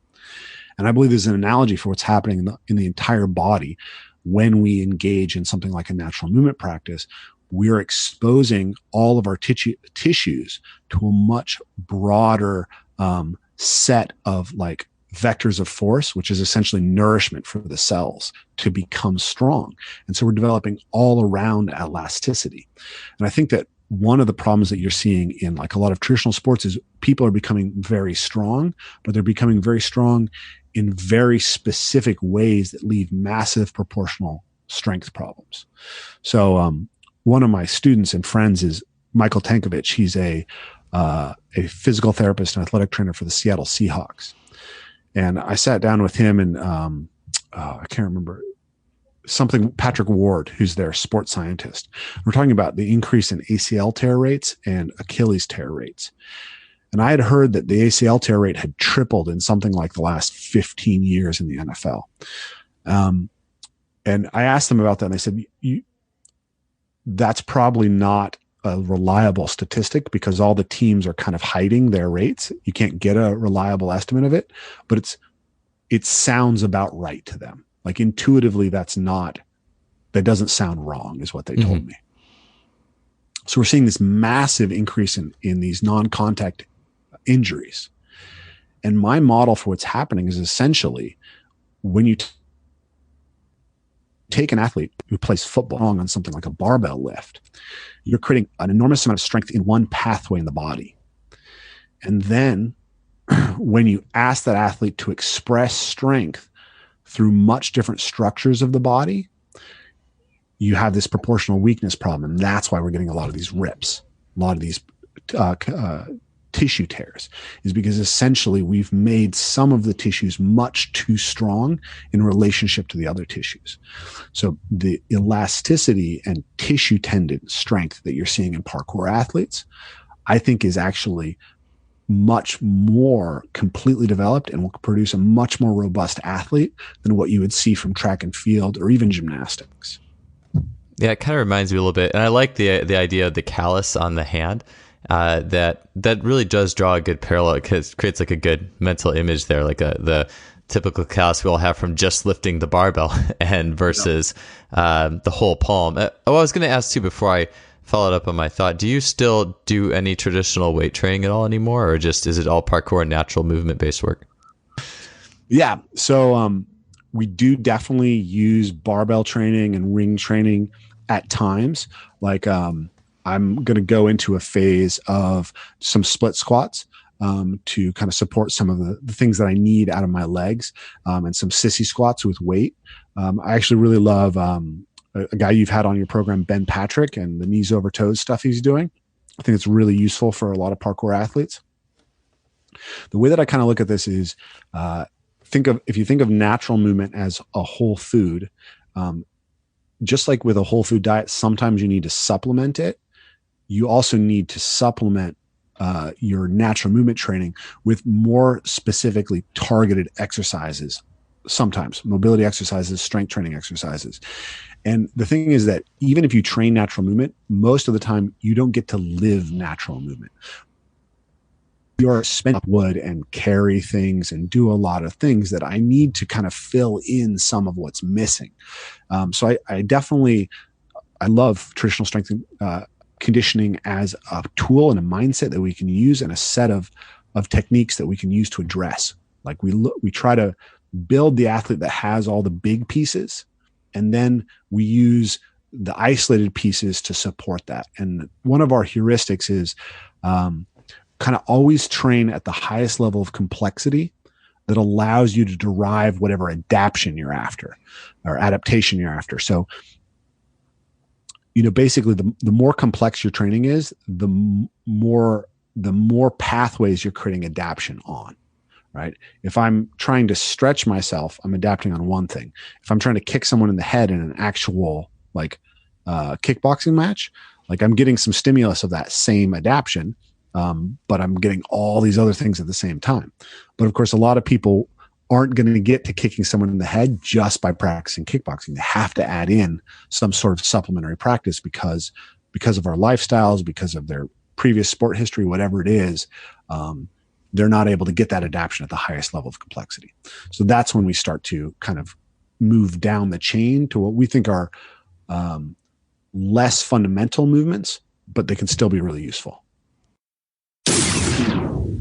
And I believe there's an analogy for what's happening in the entire body. When we engage in something like a natural movement practice, we're exposing all of our tissues to a much broader set of like vectors of force, which is essentially nourishment for the cells to become strong. And so we're developing all around elasticity. And I think that one of the problems that you're seeing in like a lot of traditional sports is people are becoming very strong, but they're becoming very strong in very specific ways that leave massive proportional strength problems. So one of my students and friends is Michael Tankovich. He's a physical therapist and athletic trainer for the Seattle Seahawks. And I sat down with him and I can't remember Patrick Ward, who's their sports scientist. We're talking about the increase in ACL tear rates and Achilles tear rates. And I had heard that the ACL tear rate had tripled in something like the last 15 years in the NFL. And I asked them about that, and they said, that's probably not a reliable statistic because all the teams are kind of hiding their rates. You can't get a reliable estimate of it, but it sounds about right to them. Like intuitively, that doesn't sound wrong is what they told me. So we're seeing this massive increase in these non-contact injuries. And my model for what's happening is essentially when you take an athlete who plays football on something like a barbell lift, you're creating an enormous amount of strength in one pathway in the body. And then when you ask that athlete to express strength through much different structures of the body, you have this proportional weakness problem. And that's why we're getting a lot of these rips, a lot of these tissue tears, is because essentially we've made some of the tissues much too strong in relationship to the other tissues. So the elasticity and tissue tendon strength that you're seeing in parkour athletes, I think is actually much more completely developed and will produce a much more robust athlete than what you would see from track and field or even gymnastics. Yeah, it kind of reminds me a little bit, and I like the idea of the callus on the hand. That really does draw a good parallel. It creates like a good mental image there, like the typical callus we all have from just lifting the barbell and versus the whole palm. I was going to ask too before I followed up on my thought. Do you still do any traditional weight training at all anymore, or just is it all parkour and natural movement based work? Yeah, so we do definitely use barbell training and ring training at times. Like I'm going to go into a phase of some split squats to kind of support some of the things that I need out of my legs, and some sissy squats with weight. I actually really love a guy you've had on your program, Ben Patrick, and the knees over toes stuff he's doing. I think it's really useful for a lot of parkour athletes. The way that I kind of look at this is if you think of natural movement as a whole food, just like with a whole food diet, sometimes you need to supplement it. You also need to supplement your natural movement training with more specifically targeted exercises, sometimes mobility exercises, strength training exercises. And the thing is that even if you train natural movement, most of the time you don't get to live natural movement. You're spend wood and carry things and do a lot of things that I need to kind of fill in some of what's missing. So I definitely love traditional strength conditioning as a tool and a mindset that we can use, and a set of techniques that we can use to address. Like we try to build the athlete that has all the big pieces, and then we use the isolated pieces to support that. And one of our heuristics is kind of always train at the highest level of complexity that allows you to derive whatever adaptation you're after or adaptation you're after. So, basically the more complex your training is, the more pathways you're creating adaptation on, right? If I'm trying to stretch myself, I'm adapting on one thing. If I'm trying to kick someone in the head in an actual kickboxing match, like I'm getting some stimulus of that same adaptation, but I'm getting all these other things at the same time. But of course, a lot of people aren't going to get to kicking someone in the head just by practicing kickboxing. They have to add in some sort of supplementary practice because of our lifestyles, because of their previous sport history, whatever it is. They're not able to get that adaptation at the highest level of complexity. So that's when we start to kind of move down the chain to what we think are less fundamental movements, but they can still be really useful.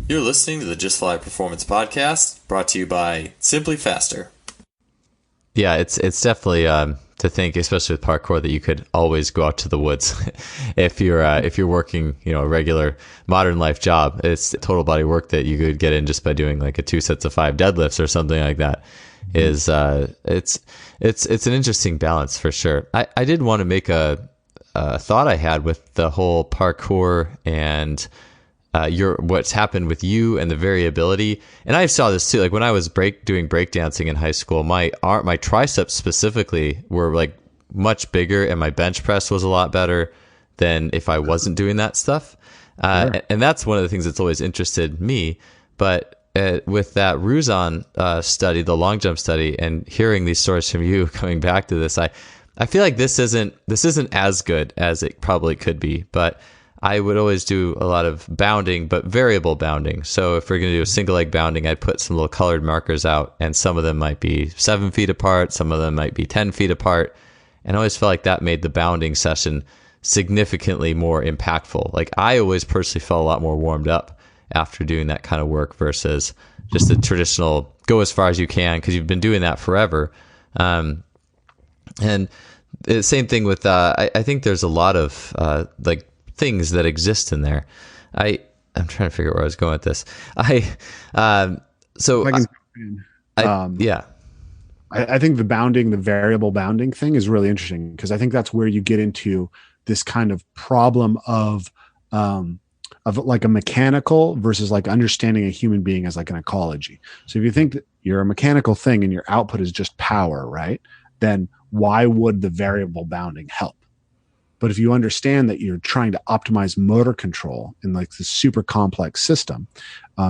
You're listening to the Just Fly Performance Podcast, brought to you by Simply Faster. Yeah, it's definitely to think, especially with parkour, that you could always go out to the woods if you're working, a regular modern life job. It's total body work that you could get in just by doing like a 2 sets of 5 deadlifts or something like that. It's an interesting balance for sure. I did want to make a thought I had with the whole parkour and what's happened with you and the variability. And I saw this too, like when I was doing breakdancing in high school, my triceps specifically were like much bigger, and my bench press was a lot better than if I wasn't doing that stuff. Sure. And that's one of the things that's always interested me. But with that Ruzon study, the long jump study, and hearing these stories from you coming back to this, I feel like this isn't as good as it probably could be, but I would always do a lot of bounding, but variable bounding. So if we're going to do a single leg bounding, I'd put some little colored markers out, and some of them might be 7 feet apart. Some of them might be 10 feet apart. And I always felt like that made the bounding session significantly more impactful. Like I always personally felt a lot more warmed up after doing that kind of work versus just the traditional go as far as you can, because you've been doing that forever. And the same thing with, I think there's a lot of like things that exist in there. I'm trying to figure out where I was going with this. So If I yeah. I think the variable bounding thing is really interesting because I think that's where you get into this kind of problem of like a mechanical versus like understanding a human being as like an ecology. So if you think that you're a mechanical thing and your output is just power, right? Then why would the variable bounding help? But if you understand that you're trying to optimize motor control in like this super complex system,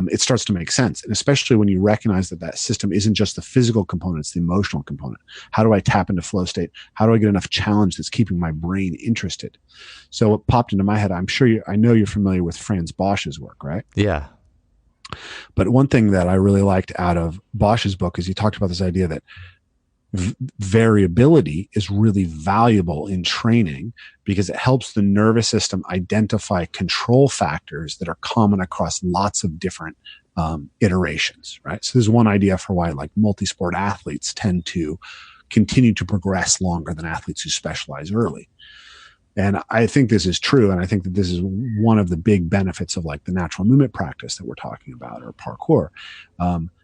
it starts to make sense. And especially when you recognize that that system isn't just the physical component, it's the emotional component. How do I tap into flow state? How do I get enough challenge that's keeping my brain interested? So what popped into my head, I know you're familiar with Franz Bosch's work, right? Yeah. But one thing that I really liked out of Bosch's book is he talked about this idea that variability is really valuable in training because it helps the nervous system identify control factors that are common across lots of different iterations, right? So there's one idea for why like multi-sport athletes tend to continue to progress longer than athletes who specialize early. And I think this is true. And I think that this is one of the big benefits of like the natural movement practice that we're talking about, or parkour.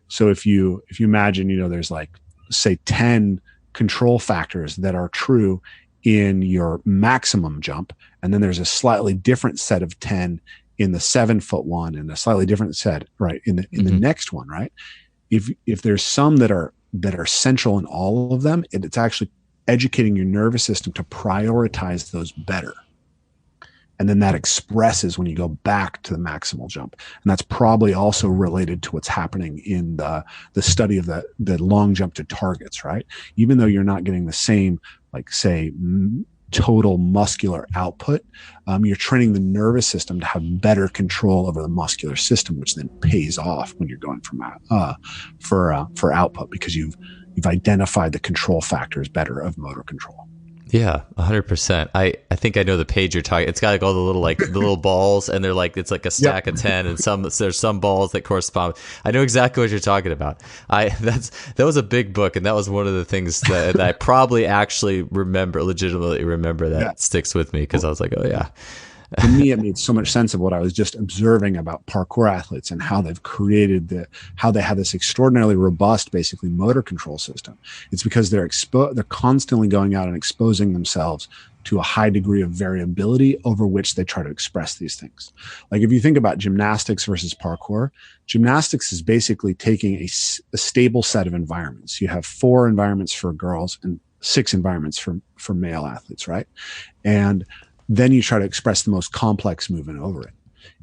So if you imagine, there's like, say 10 control factors that are true in your maximum jump. And then there's a slightly different set of 10 in the 7-foot one and a slightly different set, right, in the next one, right? If there's some that are central in all of them, it's actually educating your nervous system to prioritize those better. And then that expresses when you go back to the maximal jump. And that's probably also related to what's happening in the study of the long jump to targets, right? Even though you're not getting the same, like say, total muscular output, you're training the nervous system to have better control over the muscular system, which then pays off when you're going for output because you've identified the control factors better of motor control. Yeah, 100%. I think I know the page you're talking. It's got like all the little balls, and they're like, it's like a stack of 10, and there's some balls that correspond. I know exactly what you're talking about. That was a big book, and that was one of the things that I probably actually legitimately remember that sticks with me because I was like, oh yeah. To me, it made so much sense of what I was just observing about parkour athletes and how they've created how they have this extraordinarily robust, basically motor control system. It's because they're constantly going out and exposing themselves to a high degree of variability over which they try to express these things. Like if you think about gymnastics versus parkour, gymnastics is basically taking a stable set of environments. You have 4 environments for girls and 6 environments for male athletes, right? And then you try to express the most complex movement over it.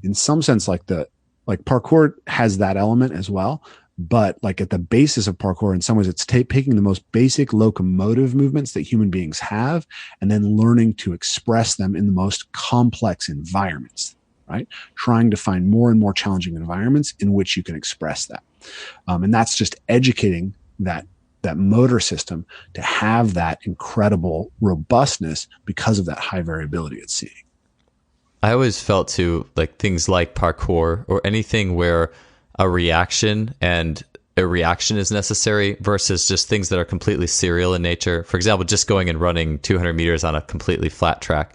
In some sense, like parkour has that element as well, but like at the basis of parkour, in some ways, it's taking the most basic locomotive movements that human beings have, and then learning to express them in the most complex environments, right? Trying to find more and more challenging environments in which you can express that. And that's just educating that motor system to have that incredible robustness because of that high variability it's seeing. I always felt too, like things like parkour or anything where a reaction is necessary versus just things that are completely serial in nature. For example, just going and running 200 meters on a completely flat track.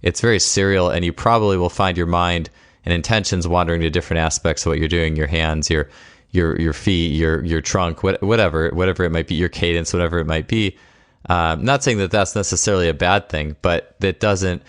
It's very serial, and you probably will find your mind and intentions wandering to different aspects of what you're doing, your hands, your feet, your trunk, whatever it might be, your cadence, whatever it might be. Not saying that that's necessarily a bad thing, but that doesn't,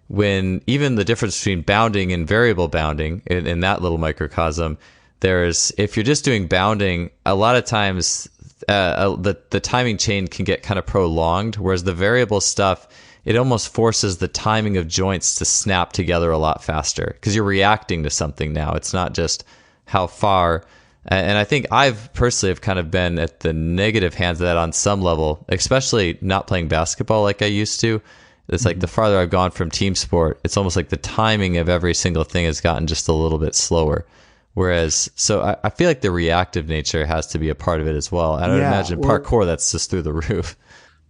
when even the difference between bounding and variable bounding in that little microcosm, if you're just doing bounding, a lot of times the timing chain can get kind of prolonged, whereas the variable stuff, it almost forces the timing of joints to snap together a lot faster because you're reacting to something now. It's not just how far. And I think I've personally have kind of been at the negative hands of that on some level, especially not playing basketball like I used to. It's like the farther I've gone from team sport, it's almost like the timing of every single thing has gotten just a little bit slower. Whereas, so I feel like the reactive nature has to be a part of it as well. I would imagine parkour, that's just through the roof.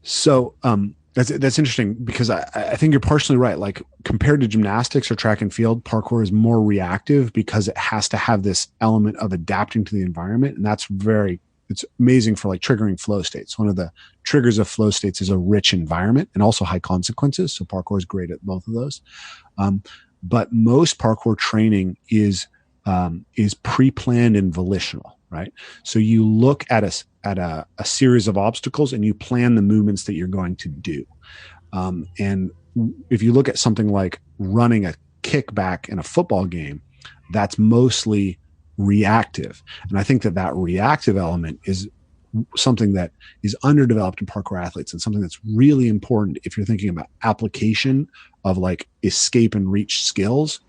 So that's interesting because I think you're partially right. Like compared to gymnastics or track and field, parkour is more reactive because it has to have this element of adapting to the environment. And that's very it's amazing for like triggering flow states. One of the triggers of flow states is a rich environment and also high consequences. So parkour is great at both of those. But most parkour training is pre-planned and volitional, right? So you look at a series of obstacles and you plan the movements that you're going to do. And if you look at something like running a kickback in a football game, that's mostly reactive. And I think that reactive element is something that is underdeveloped in parkour athletes, and something that's really important if you're thinking about application of like escape and reach skills.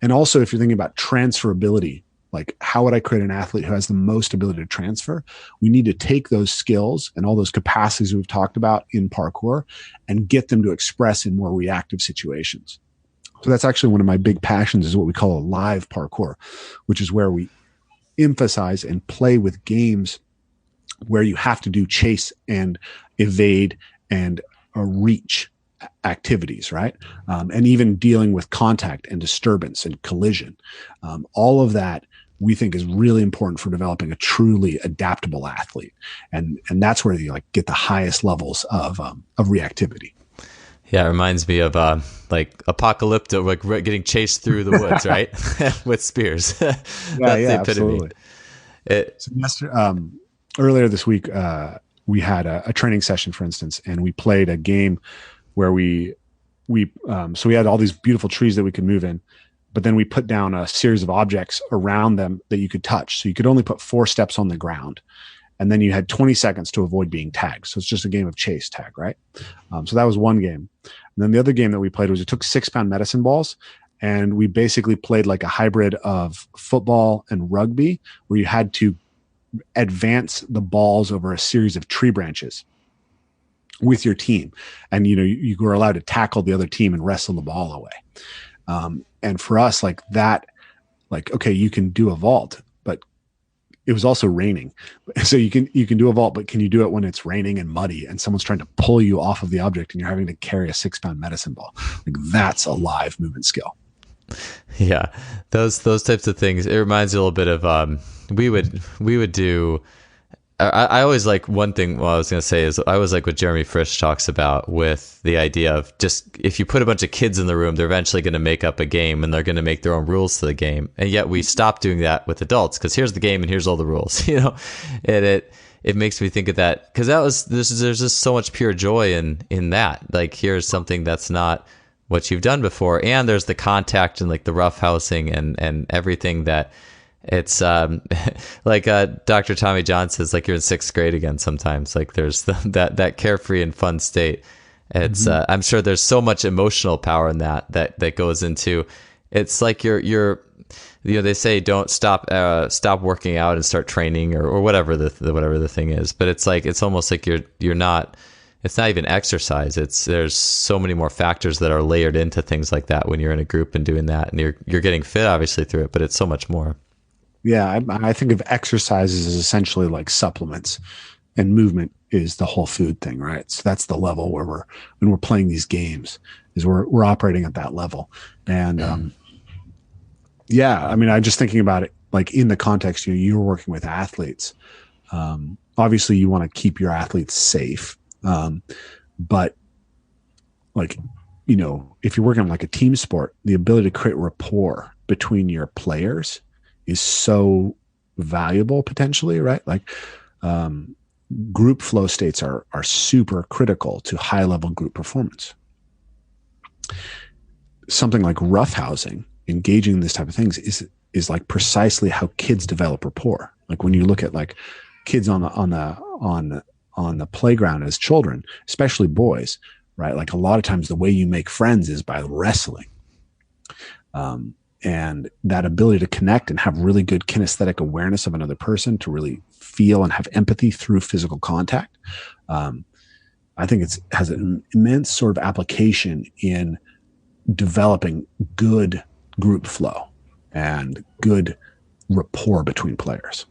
And also if you're thinking about transferability, like how would I create an athlete who has the most ability to transfer? We need to take those skills and all those capacities we've talked about in parkour and get them to express in more reactive situations. So that's actually one of my big passions, is what we call a live parkour, which is where we emphasize and play with games where you have to do chase and evade and reach activities, right? And even dealing with contact and disturbance and collision. All of that we think is really important for developing a truly adaptable athlete. And that's where you like get the highest levels of reactivity. Yeah, it reminds me of like apocalypto, like getting chased through the woods, right? With spears. That's the epitome. So earlier this week, we had a training session, for instance, and we played a game where so we had all these beautiful trees that we could move in, but then we put down a series of objects around them that you could touch. So you could only put 4 steps on the ground. And then you had 20 seconds to avoid being tagged. So it's just a game of chase tag, right? So that was one game. And then the other game that we played was we took 6-pound medicine balls, and we basically played like a hybrid of football and rugby, where you had to advance the balls over a series of tree branches with your team. And, you were allowed to tackle the other team and wrestle the ball away. And for us, like that, like, okay, you can do a vault, but it was also raining. So you can do a vault, but can you do it when it's raining and muddy and someone's trying to pull you off of the object and you're having to carry a 6-pound medicine ball? Like, that's a live movement skill. Yeah. Those types of things. It reminds me a little bit of, we would do, I always like one thing. What I was going to say is I always like what Jeremy Frisch talks about with the idea of just if you put a bunch of kids in the room, they're eventually going to make up a game and they're going to make their own rules to the game. And yet we stop doing that with adults because here's the game and here's all the rules, and it makes me think of that because there's just so much pure joy in that. Like, here's something that's not what you've done before. And there's the contact and like the roughhousing and everything that, it's like Dr. Tommy John says, like you're in 6th grade again sometimes. Like there's that carefree and fun state. It's I'm sure there's so much emotional power in that goes into. It's like you're they say don't stop working out and start training or whatever the thing is. But it's like it's almost like you're not. It's not even exercise. There's so many more factors that are layered into things like that when you're in a group and doing that, and you're getting fit obviously through it, but it's so much more. Yeah, I think of exercises as essentially like supplements, and movement is the whole food thing, right? So that's the level where when we're playing these games, is we're operating at that level. And I mean, I'm just thinking about it like in the context, you're working with athletes. Obviously, you want to keep your athletes safe, but like if you're working on like a team sport, the ability to create rapport between your players is so valuable potentially, right? Like group flow states are super critical to high level group performance. Something like roughhousing, engaging in this type of things is like precisely how kids develop rapport. Like when you look at like kids on the playground as children, especially boys, right? Like a lot of times the way you make friends is by wrestling. And that ability to connect and have really good kinesthetic awareness of another person, to really feel and have empathy through physical contact. I think it has an immense sort of application in developing good group flow and good rapport between players.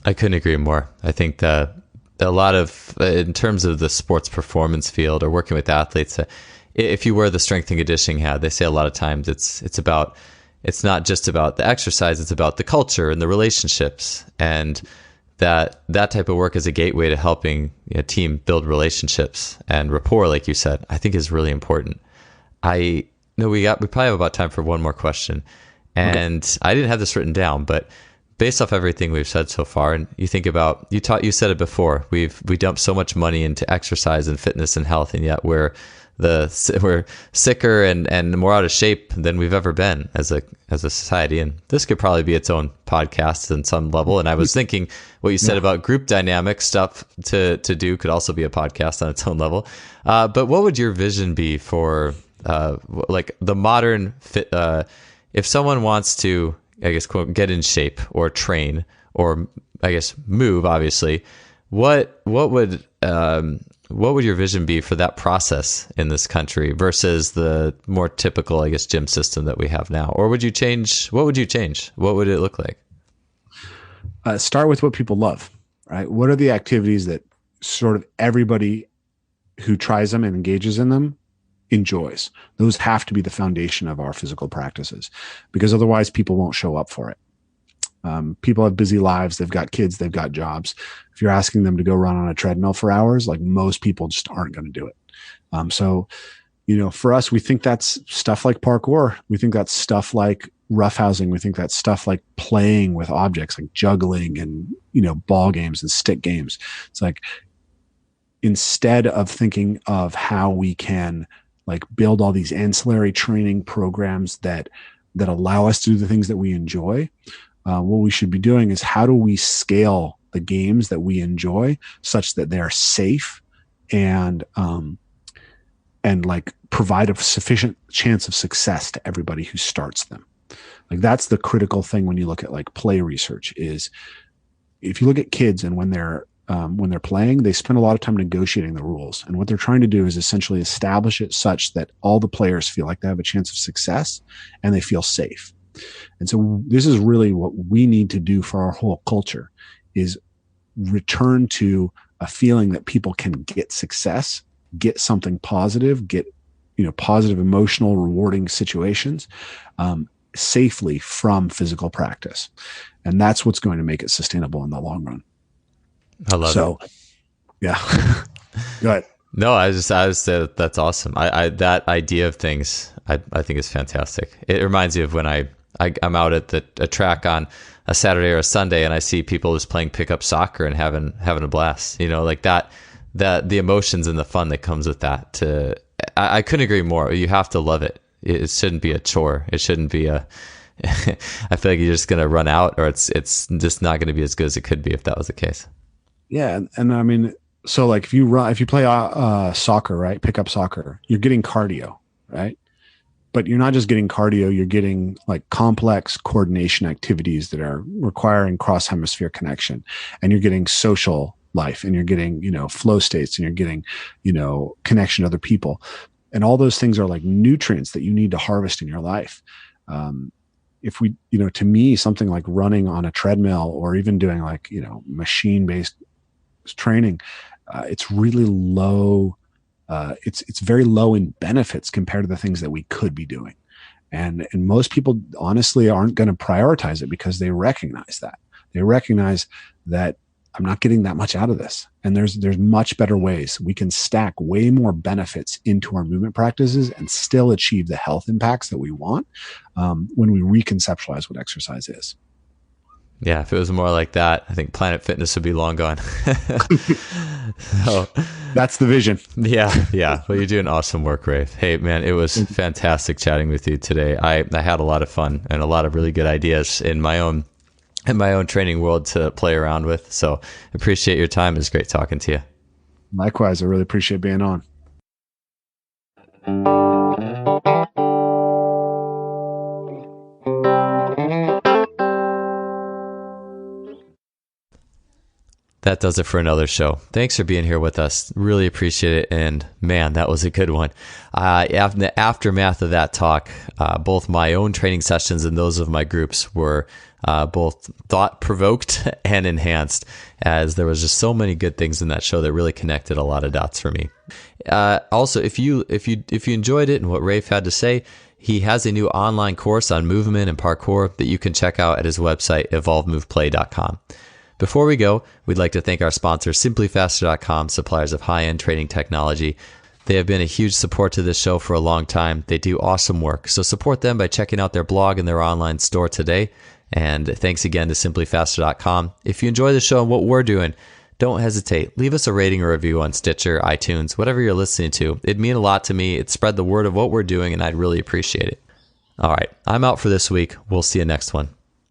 I couldn't agree more. I think that a lot of, in terms of the sports performance field or working with athletes, if you wear the strength and conditioning hat, they say a lot of times it's not just about the exercise, it's about the culture and the relationships. And that type of work as a gateway to helping a team build relationships and rapport, like you said, I think is really important. I know we probably have about time for one more question. And okay. I didn't have this written down, but based off everything we've said so far, and you think about, you said it before, we dump so much money into exercise and fitness and health, and yet we're sicker and more out of shape than we've ever been as a society. And this could probably be its own podcast in some level. And I was thinking what you said about group dynamic stuff to do could also be a podcast on its own level. But what would your vision be for like the modern fit? If someone wants to, I guess, quote, get in shape or train or I guess move, obviously, what would your vision be for that process in this country versus the more typical, I guess, gym system that we have now? Or would you change? What would you change? What would it look like? Start with what people love, right? What are the activities that sort of everybody who tries them and engages in them enjoys? Those have to be the foundation of our physical practices, because otherwise people won't show up for it. People have busy lives. They've got kids. They've got jobs. If you're asking them to go run on a treadmill for hours, like most people just aren't going to do it. So, for us, we think that's stuff like parkour. We think that's stuff like roughhousing. We think that's stuff like playing with objects, like juggling and, ball games and stick games. It's like, instead of thinking of how we can like build all these ancillary training programs that allow us to do the things that we enjoy, what we should be doing is how do we scale the games that we enjoy such that they are safe and like provide a sufficient chance of success to everybody who starts them. Like that's the critical thing when you look at like play research is if you look at kids and when they're playing, they spend a lot of time negotiating the rules. And what they're trying to do is essentially establish it such that all the players feel like they have a chance of success and they feel safe. And so this is really what we need to do for our whole culture is return to a feeling that people can get success, get something positive, get, positive, emotional, rewarding situations, safely from physical practice. And that's what's going to make it sustainable in the long run. I love it. Yeah. Go ahead. No, I just that's awesome. I that idea of things, I think is fantastic. It reminds me of when I'm out at a track on a Saturday or a Sunday and I see people just playing pickup soccer and having a blast, like that the emotions and the fun that comes with that. I couldn't agree more. You have to love it. It shouldn't be a chore. It shouldn't be I feel like you're just going to run out or it's just not going to be as good as it could be if that was the case. Yeah. And I mean, so like if you play soccer, right? Pickup soccer, you're getting cardio, right? But you're not just getting cardio, you're getting like complex coordination activities that are requiring cross hemisphere connection. And you're getting social life and you're getting, flow states and you're getting, connection to other people. And all those things are like nutrients that you need to harvest in your life. If we, to me, something like running on a treadmill or even doing like, machine-based training, it's really low. It's very low in benefits compared to the things that we could be doing. And most people honestly aren't going to prioritize it because they recognize that. They recognize that I'm not getting that much out of this. And there's much better ways. We can stack way more benefits into our movement practices and still achieve the health impacts that we want when we reconceptualize what exercise is. Yeah, if it was more like that, I think Planet Fitness would be long gone. So, that's the vision. Yeah. Well, you're doing awesome work, Rafe. Hey, man, it was fantastic chatting with you today. I had a lot of fun and a lot of really good ideas in my own training world to play around with. So appreciate your time. It was great talking to you. Likewise, I really appreciate being on. That does it for another show. Thanks for being here with us. Really appreciate it. And man, that was a good one. In the aftermath of that talk, both my own training sessions and those of my groups were both thought-provoked and enhanced, as there was just so many good things in that show that really connected a lot of dots for me. Also, if you enjoyed it and what Rafe had to say, he has a new online course on movement and parkour that you can check out at his website, evolvemoveplay.com. Before we go, we'd like to thank our sponsor, SimpliFaster.com, suppliers of high-end training technology. They have been a huge support to this show for a long time. They do awesome work, so support them by checking out their blog and their online store today. And thanks again to SimpliFaster.com. If you enjoy the show and what we're doing, don't hesitate. Leave us a rating or review on Stitcher, iTunes, whatever you're listening to. It'd mean a lot to me. It'd spread the word of what we're doing, and I'd really appreciate it. All right, I'm out for this week. We'll see you next one.